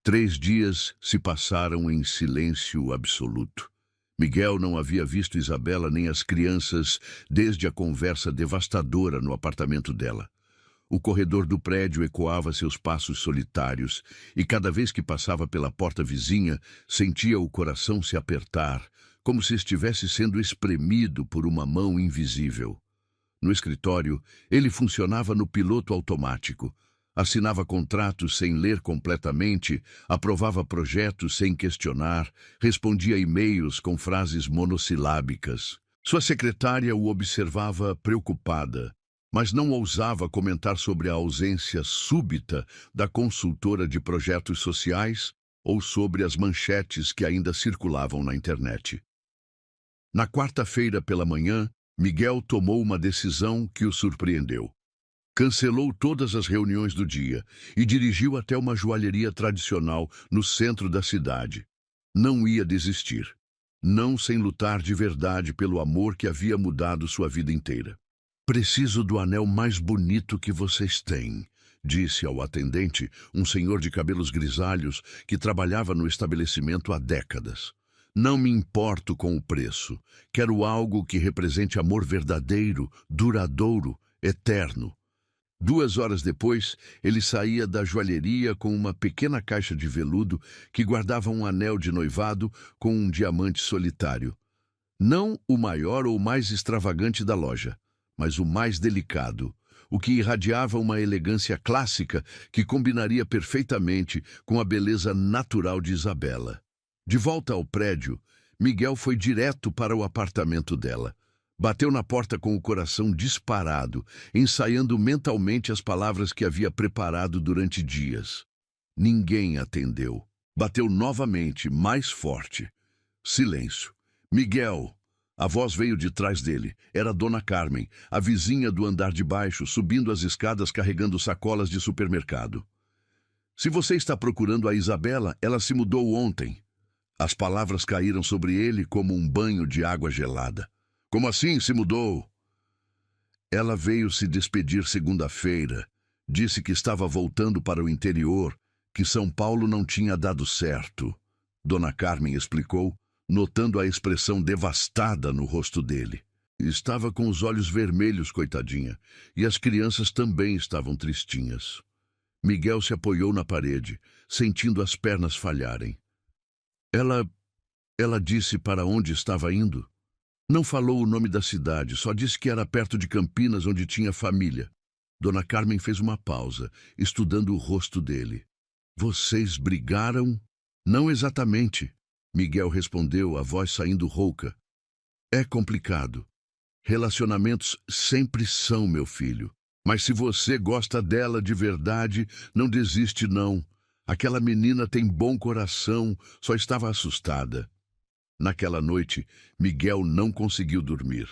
3 dias se passaram em silêncio absoluto. Miguel não havia visto Isabela nem as crianças desde a conversa devastadora no apartamento dela. O corredor do prédio ecoava seus passos solitários e cada vez que passava pela porta vizinha, sentia o coração se apertar, como se estivesse sendo espremido por uma mão invisível. No escritório, ele funcionava no piloto automático. Assinava contratos sem ler completamente, aprovava projetos sem questionar, respondia e-mails com frases monossilábicas. Sua secretária o observava preocupada, mas não ousava comentar sobre a ausência súbita da consultora de projetos sociais ou sobre as manchetes que ainda circulavam na internet. Na quarta-feira pela manhã, Miguel tomou uma decisão que o surpreendeu. Cancelou todas as reuniões do dia e dirigiu até uma joalheria tradicional no centro da cidade. Não ia desistir. Não sem lutar de verdade pelo amor que havia mudado sua vida inteira. Preciso do anel mais bonito que vocês têm, disse ao atendente, um senhor de cabelos grisalhos que trabalhava no estabelecimento há décadas. Não me importo com o preço. Quero algo que represente amor verdadeiro, duradouro, eterno. 2 horas depois, ele saía da joalheria com uma pequena caixa de veludo que guardava um anel de noivado com um diamante solitário. Não o maior ou mais extravagante da loja, mas o mais delicado, o que irradiava uma elegância clássica que combinaria perfeitamente com a beleza natural de Isabela. De volta ao prédio, Miguel foi direto para o apartamento dela. Bateu na porta com o coração disparado, ensaiando mentalmente as palavras que havia preparado durante dias. Ninguém atendeu. Bateu novamente, mais forte. Silêncio. Miguel! A voz veio de trás dele. Era Dona Carmen, a vizinha do andar de baixo, subindo as escadas carregando sacolas de supermercado. Se você está procurando a Isabela, ela se mudou ontem. As palavras caíram sobre ele como um banho de água gelada. Como assim se mudou? Ela veio se despedir segunda-feira. Disse que estava voltando para o interior, que São Paulo não tinha dado certo. Dona Carmen explicou, notando a expressão devastada no rosto dele. Estava com os olhos vermelhos, coitadinha, e as crianças também estavam tristinhas. Miguel se apoiou na parede, sentindo as pernas falharem. Ela disse para onde estava indo? Não falou o nome da cidade, só disse que era perto de Campinas, onde tinha família. Dona Carmen fez uma pausa, estudando o rosto dele. Vocês brigaram? Não exatamente. Miguel respondeu, a voz saindo rouca. É complicado. Relacionamentos sempre são, meu filho. Mas se você gosta dela de verdade, não desiste não. Aquela menina tem bom coração, só estava assustada. Naquela noite, Miguel não conseguiu dormir.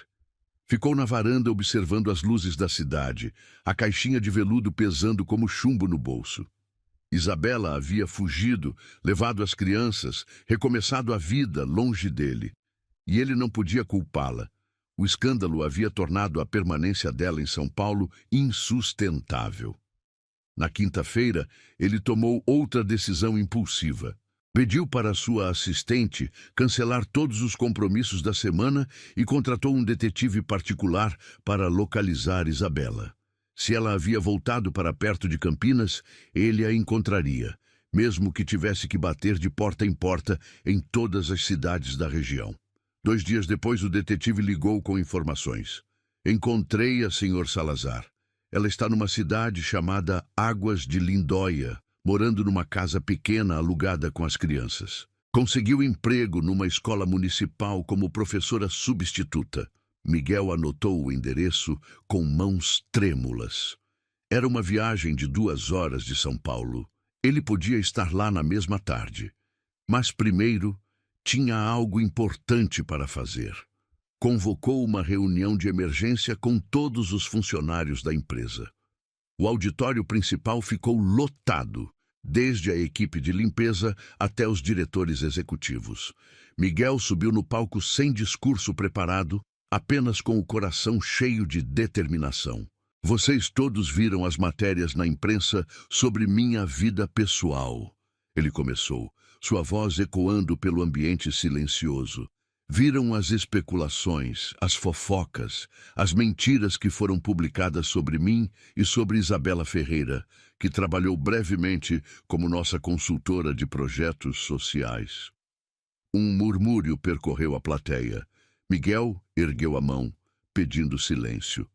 Ficou na varanda observando as luzes da cidade, a caixinha de veludo pesando como chumbo no bolso. Isabela havia fugido, levado as crianças, recomeçado a vida longe dele. E ele não podia culpá-la. O escândalo havia tornado a permanência dela em São Paulo insustentável. Na quinta-feira, ele tomou outra decisão impulsiva. Pediu para sua assistente cancelar todos os compromissos da semana e contratou um detetive particular para localizar Isabela. Se ela havia voltado para perto de Campinas, ele a encontraria, mesmo que tivesse que bater de porta em porta em todas as cidades da região. 2 dias depois, o detetive ligou com informações. Encontrei a Sr. Salazar. Ela está numa cidade chamada Águas de Lindóia, morando numa casa pequena alugada com as crianças. Conseguiu emprego numa escola municipal como professora substituta. Miguel anotou o endereço com mãos trêmulas. Era uma viagem de 2 horas de São Paulo. Ele podia estar lá na mesma tarde. Mas primeiro, tinha algo importante para fazer. Convocou uma reunião de emergência com todos os funcionários da empresa. O auditório principal ficou lotado, desde a equipe de limpeza até os diretores executivos. Miguel subiu no palco sem discurso preparado, apenas com o coração cheio de determinação. Vocês todos viram as matérias na imprensa sobre minha vida pessoal. Ele começou, sua voz ecoando pelo ambiente silencioso. Viram as especulações, as fofocas, as mentiras que foram publicadas sobre mim e sobre Isabela Ferreira, que trabalhou brevemente como nossa consultora de projetos sociais. Um murmúrio percorreu a plateia. Miguel ergueu a mão, pedindo silêncio.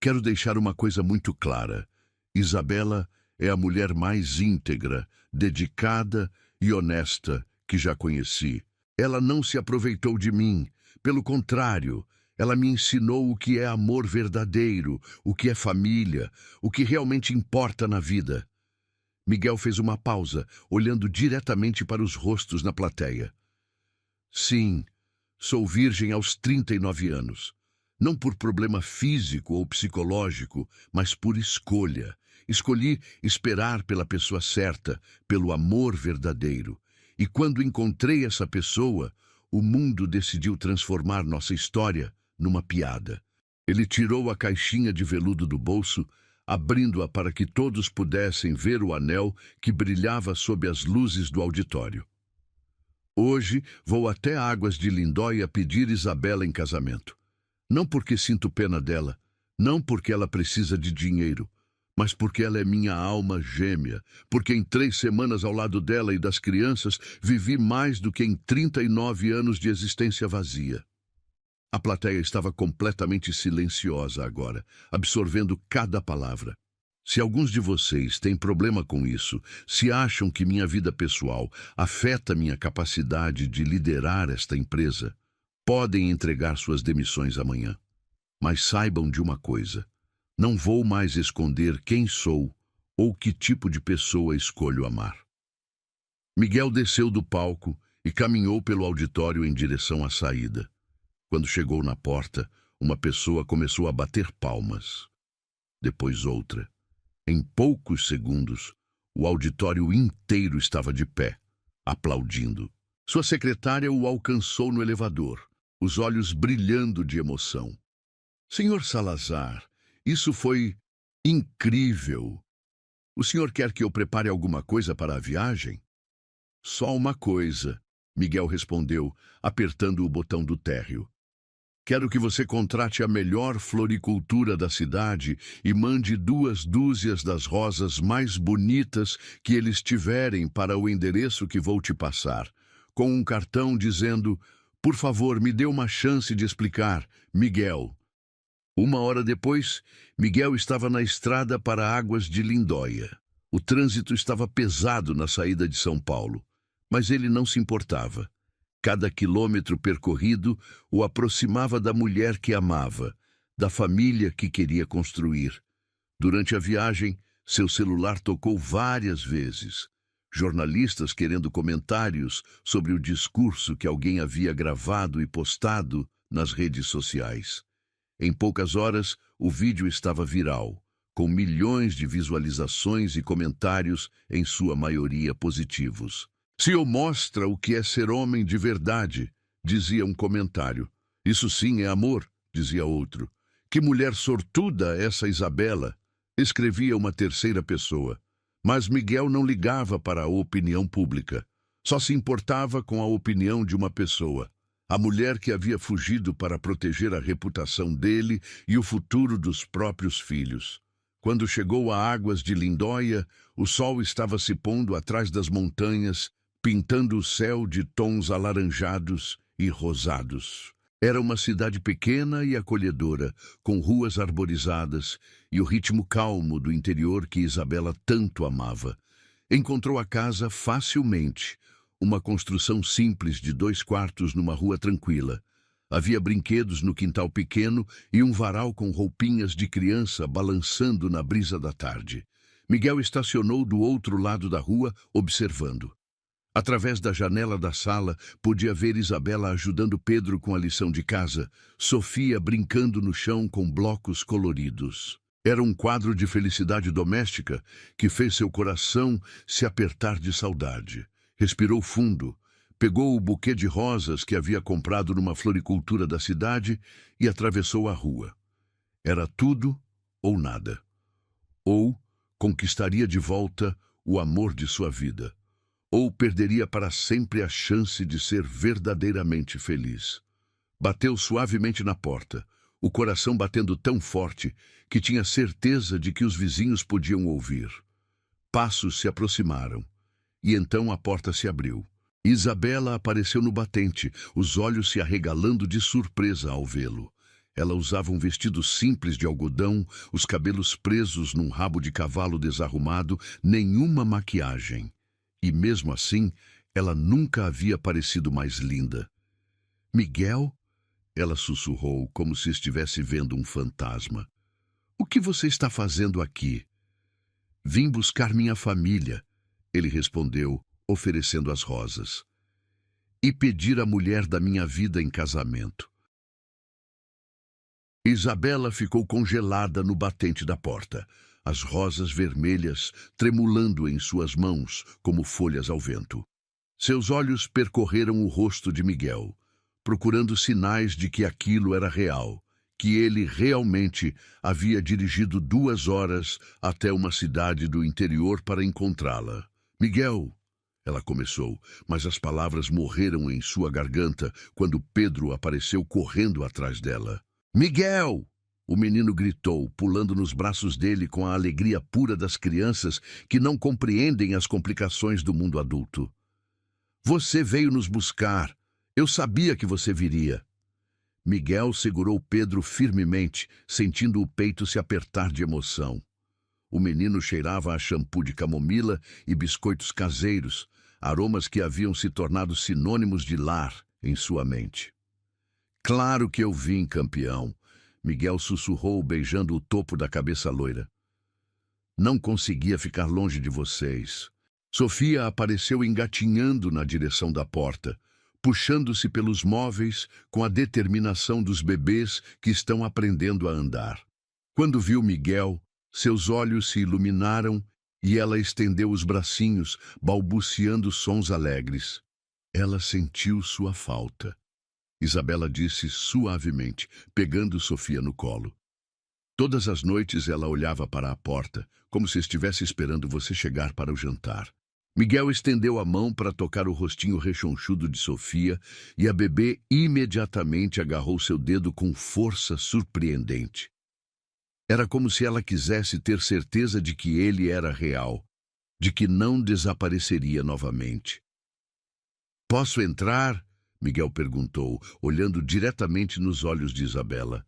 Quero deixar uma coisa muito clara. Isabela é a mulher mais íntegra, dedicada e honesta que já conheci. Ela não se aproveitou de mim. Pelo contrário, ela me ensinou o que é amor verdadeiro, o que é família, o que realmente importa na vida. Miguel fez uma pausa, olhando diretamente para os rostos na plateia. Sim, sou virgem aos 39 anos. Não por problema físico ou psicológico, mas por escolha. Escolhi esperar pela pessoa certa, pelo amor verdadeiro. E quando encontrei essa pessoa, o mundo decidiu transformar nossa história numa piada. Ele tirou a caixinha de veludo do bolso, abrindo-a para que todos pudessem ver o anel que brilhava sob as luzes do auditório. Hoje vou até Águas de Lindóia pedir Isabela em casamento. Não porque sinto pena dela, não porque ela precisa de dinheiro, mas porque ela é minha alma gêmea, porque em 3 semanas ao lado dela e das crianças vivi mais do que em 39 anos de existência vazia. A plateia estava completamente silenciosa agora, absorvendo cada palavra. Se alguns de vocês têm problema com isso, se acham que minha vida pessoal afeta minha capacidade de liderar esta empresa, podem entregar suas demissões amanhã. Mas saibam de uma coisa: não vou mais esconder quem sou ou que tipo de pessoa escolho amar. Miguel desceu do palco e caminhou pelo auditório em direção à saída. Quando chegou na porta, uma pessoa começou a bater palmas. Depois outra. Em poucos segundos, o auditório inteiro estava de pé, aplaudindo. Sua secretária o alcançou no elevador, os olhos brilhando de emoção. Senhor Salazar, isso foi incrível. O senhor quer que eu prepare alguma coisa para a viagem? Só uma coisa, Miguel respondeu, apertando o botão do térreo. Quero que você contrate a melhor floricultura da cidade e mande 2 dúzias das rosas mais bonitas que eles tiverem para o endereço que vou te passar, com um cartão dizendo: por favor, me dê uma chance de explicar, Miguel. 1 hora depois, Miguel estava na estrada para Águas de Lindóia. O trânsito estava pesado na saída de São Paulo, mas ele não se importava. Cada quilômetro percorrido o aproximava da mulher que amava, da família que queria construir. Durante a viagem, seu celular tocou várias vezes. Jornalistas querendo comentários sobre o discurso que alguém havia gravado e postado nas redes sociais. Em poucas horas, o vídeo estava viral, com milhões de visualizações e comentários, em sua maioria positivos. "CEO mostra o que é ser homem de verdade", dizia um comentário. "Isso sim é amor", dizia outro. "Que mulher sortuda essa Isabela", escrevia uma terceira pessoa. Mas Miguel não ligava para a opinião pública. Só se importava com a opinião de uma pessoa. A mulher que havia fugido para proteger a reputação dele e o futuro dos próprios filhos. Quando chegou a Águas de Lindóia, o sol estava se pondo atrás das montanhas, pintando o céu de tons alaranjados e rosados. Era uma cidade pequena e acolhedora, com ruas arborizadas e o ritmo calmo do interior que Isabela tanto amava. Encontrou a casa facilmente, uma construção simples de 2 quartos numa rua tranquila. Havia brinquedos no quintal pequeno e um varal com roupinhas de criança balançando na brisa da tarde. Miguel estacionou do outro lado da rua, observando. Através da janela da sala, podia ver Isabela ajudando Pedro com a lição de casa, Sofia brincando no chão com blocos coloridos. Era um quadro de felicidade doméstica que fez seu coração se apertar de saudade. Respirou fundo, pegou o buquê de rosas que havia comprado numa floricultura da cidade e atravessou a rua. Era tudo ou nada. Ou conquistaria de volta o amor de sua vida. Ou perderia para sempre a chance de ser verdadeiramente feliz. Bateu suavemente na porta, o coração batendo tão forte que tinha certeza de que os vizinhos podiam ouvir. Passos se aproximaram, e então a porta se abriu. Isabela apareceu no batente, os olhos se arregalando de surpresa ao vê-lo. Ela usava um vestido simples de algodão, os cabelos presos num rabo de cavalo desarrumado, nenhuma maquiagem. E mesmo assim, ela nunca havia parecido mais linda. "Miguel?", ela sussurrou, como se estivesse vendo um fantasma. "O que você está fazendo aqui?" "Vim buscar minha família", ele respondeu, oferecendo as rosas. "E pedir a mulher da minha vida em casamento." Isabela ficou congelada no batente da porta, as rosas vermelhas tremulando em suas mãos como folhas ao vento. Seus olhos percorreram o rosto de Miguel, procurando sinais de que aquilo era real, que ele realmente havia dirigido 2 horas até uma cidade do interior para encontrá-la. "Miguel", ela começou, mas as palavras morreram em sua garganta quando Pedro apareceu correndo atrás dela. "Miguel!", o menino gritou, pulando nos braços dele com a alegria pura das crianças que não compreendem as complicações do mundo adulto. "Você veio nos buscar. Eu sabia que você viria." Miguel segurou Pedro firmemente, sentindo o peito se apertar de emoção. O menino cheirava a shampoo de camomila e biscoitos caseiros, aromas que haviam se tornado sinônimos de lar em sua mente. Claro que eu vim, campeão, Miguel sussurrou, beijando o topo da cabeça loira. Não conseguia ficar longe de vocês. Sofia apareceu engatinhando na direção da porta, puxando-se pelos móveis com a determinação dos bebês que estão aprendendo a andar. Quando viu Miguel, seus olhos se iluminaram e ela estendeu os bracinhos, balbuciando sons alegres. Ela sentiu sua falta. Isabela disse suavemente, pegando Sofia no colo. Todas as noites ela olhava para a porta, como se estivesse esperando você chegar para o jantar. Miguel estendeu a mão para tocar o rostinho rechonchudo de Sofia e a bebê imediatamente agarrou seu dedo com força surpreendente. Era como se ela quisesse ter certeza de que ele era real, de que não desapareceria novamente. "Posso entrar?" Miguel perguntou, olhando diretamente nos olhos de Isabela.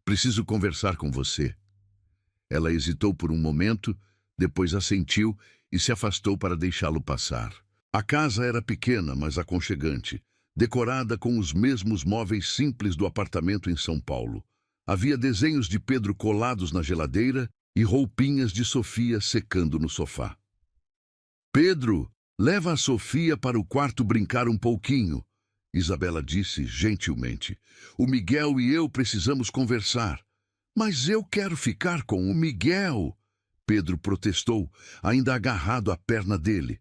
"Preciso conversar com você." Ela hesitou por um momento, depois assentiu e se afastou para deixá-lo passar. A casa era pequena, mas aconchegante, decorada com os mesmos móveis simples do apartamento em São Paulo. Havia desenhos de Pedro colados na geladeira e roupinhas de Sofia secando no sofá. "Pedro, leva a Sofia para o quarto brincar um pouquinho," Isabela disse gentilmente. "O Miguel e eu precisamos conversar." "Mas eu quero ficar com o Miguel," Pedro protestou, ainda agarrado à perna dele.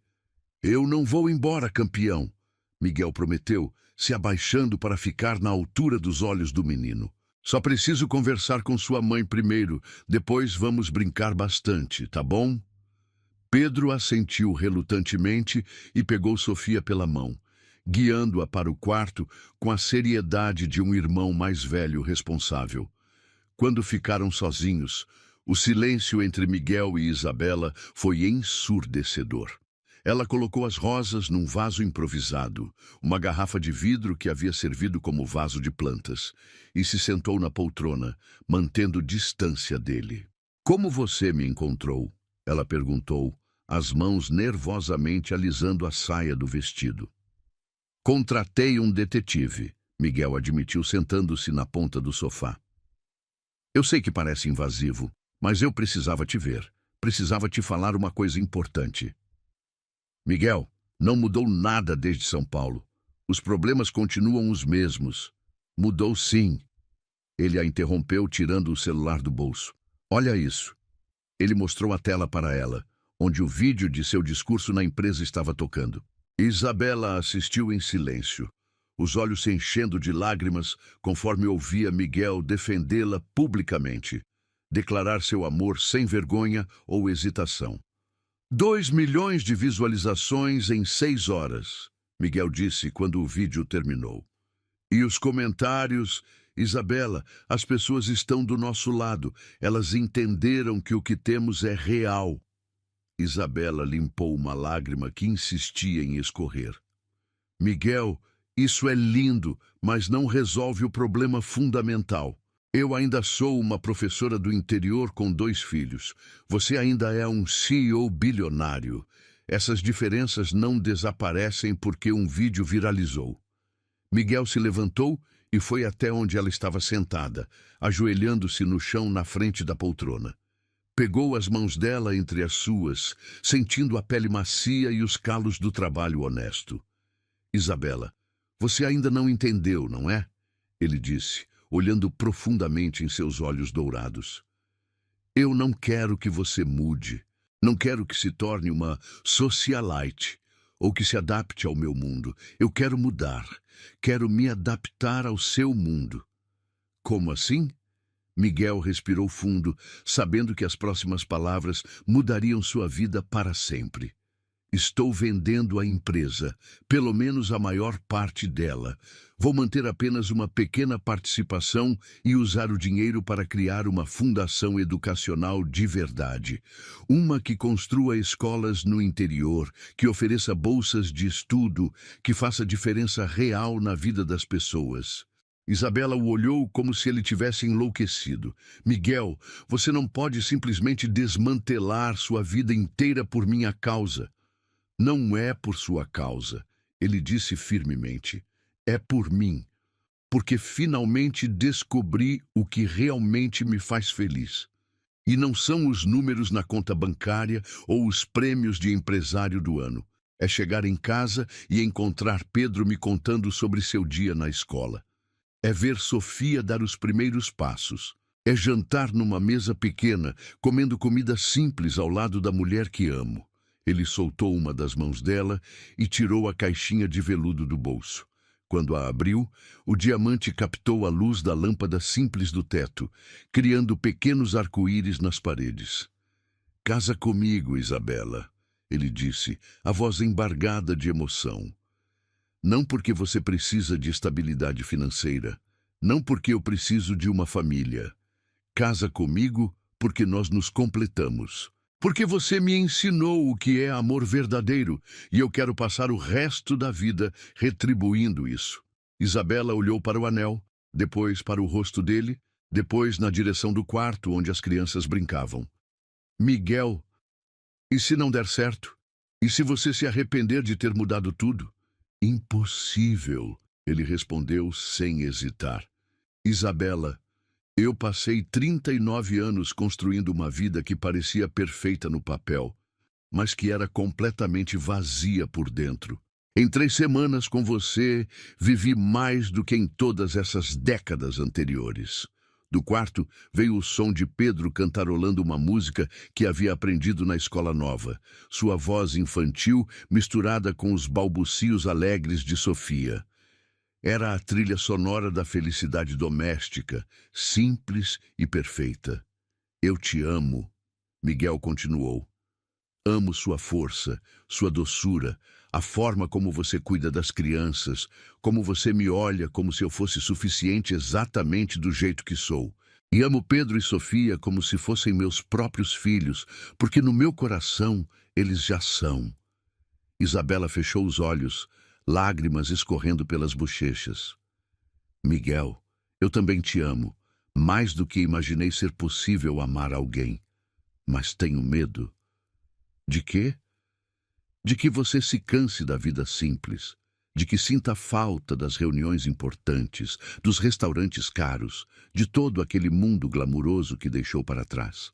"Eu não vou embora, campeão," Miguel prometeu, se abaixando para ficar na altura dos olhos do menino. "Só preciso conversar com sua mãe primeiro, depois vamos brincar bastante, tá bom?" Pedro assentiu relutantemente e pegou Sofia pela mão, guiando-a para o quarto com a seriedade de um irmão mais velho responsável. Quando ficaram sozinhos, o silêncio entre Miguel e Isabela foi ensurdecedor. Ela colocou as rosas num vaso improvisado, uma garrafa de vidro que havia servido como vaso de plantas, e se sentou na poltrona, mantendo distância dele. "Como você me encontrou?" ela perguntou, as mãos nervosamente alisando a saia do vestido. "Contratei um detetive," Miguel admitiu, sentando-se na ponta do sofá. "Eu sei que parece invasivo, mas eu precisava te ver. Precisava te falar uma coisa importante." "Miguel, não mudou nada desde São Paulo. Os problemas continuam os mesmos." "Mudou sim." Ele a interrompeu, tirando o celular do bolso. "Olha isso." Ele mostrou a tela para ela, onde o vídeo de seu discurso na empresa estava tocando. Isabela assistiu em silêncio, os olhos se enchendo de lágrimas conforme ouvia Miguel defendê-la publicamente, declarar seu amor sem vergonha ou hesitação. 2 milhões de visualizações em 6 horas, Miguel disse quando o vídeo terminou. E os comentários: "Isabela, as pessoas estão do nosso lado. Elas entenderam que o que temos é real." Isabela limpou uma lágrima que insistia em escorrer. "Miguel, isso é lindo, mas não resolve o problema fundamental. Eu ainda sou uma professora do interior com 2 filhos. Você ainda é um CEO bilionário. Essas diferenças não desaparecem porque um vídeo viralizou." Miguel se levantou e foi até onde ela estava sentada, ajoelhando-se no chão na frente da poltrona. Pegou as mãos dela entre as suas, sentindo a pele macia e os calos do trabalho honesto. "Isabela, você ainda não entendeu, não é?" ele disse, olhando profundamente em seus olhos dourados. "Eu não quero que você mude. Não quero que se torne uma socialite ou que se adapte ao meu mundo. Eu quero mudar. Quero me adaptar ao seu mundo." "Como assim?" Miguel respirou fundo, sabendo que as próximas palavras mudariam sua vida para sempre. "Estou vendendo a empresa, pelo menos a maior parte dela. Vou manter apenas uma pequena participação e usar o dinheiro para criar uma fundação educacional de verdade. Uma que construa escolas no interior, que ofereça bolsas de estudo, que faça diferença real na vida das pessoas." Isabela o olhou como se ele tivesse enlouquecido. Miguel, você não pode simplesmente desmantelar sua vida inteira por minha causa. Não é por sua causa, ele disse firmemente. É por mim, porque finalmente descobri o que realmente me faz feliz. E não são os números na conta bancária ou os prêmios de empresário do ano. É chegar em casa e encontrar Pedro me contando sobre seu dia na escola. É ver Sofia dar os primeiros passos. É jantar numa mesa pequena, comendo comida simples ao lado da mulher que amo. Ele soltou uma das mãos dela e tirou a caixinha de veludo do bolso. Quando a abriu, o diamante captou a luz da lâmpada simples do teto, criando pequenos arco-íris nas paredes. Casa comigo, Isabela, ele disse, a voz embargada de emoção. Não porque você precisa de estabilidade financeira, não porque eu preciso de uma família. Casa comigo porque nós nos completamos. Porque você me ensinou o que é amor verdadeiro e eu quero passar o resto da vida retribuindo isso. Isabela olhou para o anel, depois para o rosto dele, depois na direção do quarto onde as crianças brincavam. Miguel, e se não der certo? E se você se arrepender de ter mudado tudo? Impossível, ele respondeu sem hesitar. Isabela, eu passei 39 anos construindo uma vida que parecia perfeita no papel, mas que era completamente vazia por dentro. Em 3 semanas com você, vivi mais do que em todas essas décadas anteriores. Do quarto veio o som de Pedro cantarolando uma música que havia aprendido na escola nova, sua voz infantil misturada com os balbucios alegres de Sofia. Era a trilha sonora da felicidade doméstica, simples e perfeita. Eu te amo, Miguel continuou. Amo sua força, sua doçura, a forma como você cuida das crianças, como você me olha como se eu fosse suficiente exatamente do jeito que sou. E amo Pedro e Sofia como se fossem meus próprios filhos, porque no meu coração eles já são. Isabela fechou os olhos, lágrimas escorrendo pelas bochechas. Miguel, eu também te amo, mais do que imaginei ser possível amar alguém. Mas tenho medo. De quê? De que você se canse da vida simples, de que sinta falta das reuniões importantes, dos restaurantes caros, de todo aquele mundo glamuroso que deixou para trás.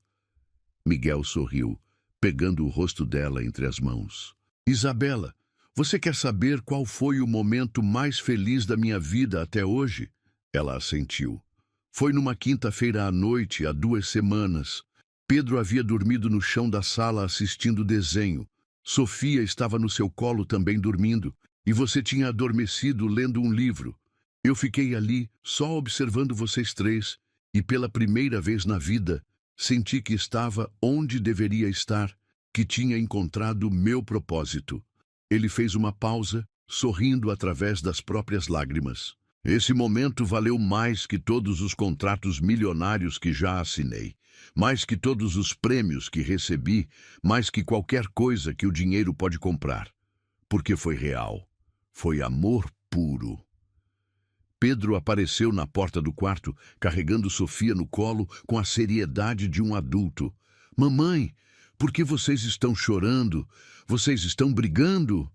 Miguel sorriu, pegando o rosto dela entre as mãos. Isabela, você quer saber qual foi o momento mais feliz da minha vida até hoje? Ela assentiu. Foi numa quinta-feira à noite, há 2 semanas. Pedro havia dormido no chão da sala assistindo desenho. Sofia estava no seu colo também dormindo, e você tinha adormecido lendo um livro. Eu fiquei ali, só observando vocês 3, e pela primeira vez na vida, senti que estava onde deveria estar, que tinha encontrado meu propósito. Ele fez uma pausa, sorrindo através das próprias lágrimas. Esse momento valeu mais que todos os contratos milionários que já assinei, mais que todos os prêmios que recebi, mais que qualquer coisa que o dinheiro pode comprar. Porque foi real. Foi amor puro. Pedro apareceu na porta do quarto, carregando Sofia no colo com a seriedade de um adulto. Mamãe, por que vocês estão chorando? Vocês estão brigando?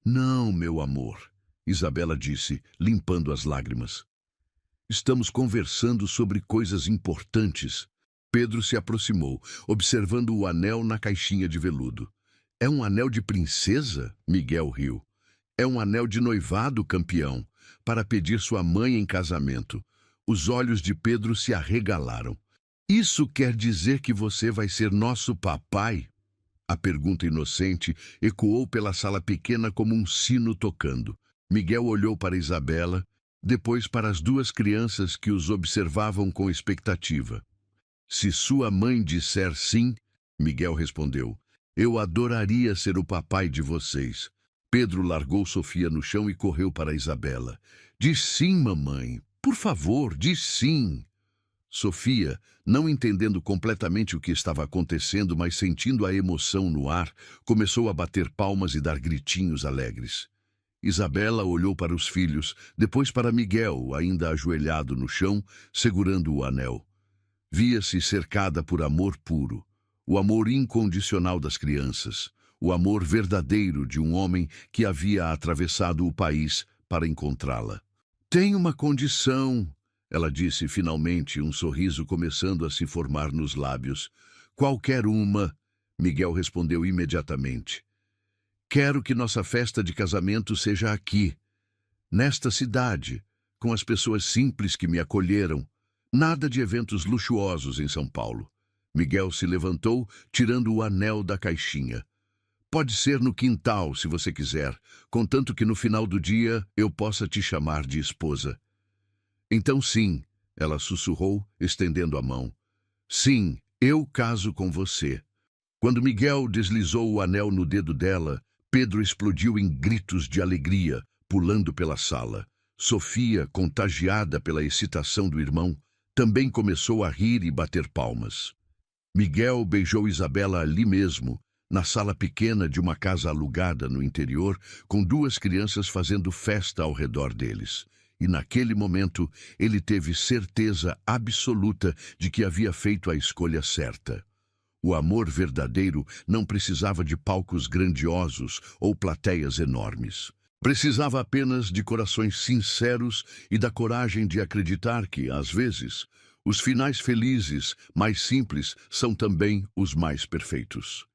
Não, meu amor, Isabela disse, limpando as lágrimas. Estamos conversando sobre coisas importantes. Pedro se aproximou, observando o anel na caixinha de veludo. É um anel de princesa? Miguel riu. É um anel de noivado, campeão, para pedir sua mãe em casamento. Os olhos de Pedro se arregalaram. Isso quer dizer que você vai ser nosso papai? A pergunta inocente ecoou pela sala pequena como um sino tocando. Miguel olhou para Isabela, depois para as 2 crianças que os observavam com expectativa. Se sua mãe disser sim, Miguel respondeu, eu adoraria ser o papai de vocês. Pedro largou Sofia no chão e correu para Isabela. Diz sim, mamãe. Por favor, diz sim. Sofia, não entendendo completamente o que estava acontecendo, mas sentindo a emoção no ar, começou a bater palmas e dar gritinhos alegres. Isabela olhou para os filhos, depois para Miguel, ainda ajoelhado no chão, segurando o anel. Via-se cercada por amor puro, o amor incondicional das crianças, o amor verdadeiro de um homem que havia atravessado o país para encontrá-la. Tem uma condição, ela disse finalmente, um sorriso começando a se formar nos lábios. Qualquer uma, Miguel respondeu imediatamente. Quero que nossa festa de casamento seja aqui, nesta cidade, com as pessoas simples que me acolheram. Nada de eventos luxuosos em São Paulo. Miguel se levantou, tirando o anel da caixinha. Pode ser no quintal, se você quiser, contanto que no final do dia eu possa te chamar de esposa. Então sim, ela sussurrou, estendendo a mão. Sim, eu caso com você. Quando Miguel deslizou o anel no dedo dela, Pedro explodiu em gritos de alegria, pulando pela sala. Sofia, contagiada pela excitação do irmão, também começou a rir e bater palmas. Miguel beijou Isabela ali mesmo, na sala pequena de uma casa alugada no interior, com duas crianças fazendo festa ao redor deles. E naquele momento ele teve certeza absoluta de que havia feito a escolha certa. O amor verdadeiro não precisava de palcos grandiosos ou plateias enormes. Precisava apenas de corações sinceros e da coragem de acreditar que, às vezes, os finais felizes, mais simples, são também os mais perfeitos.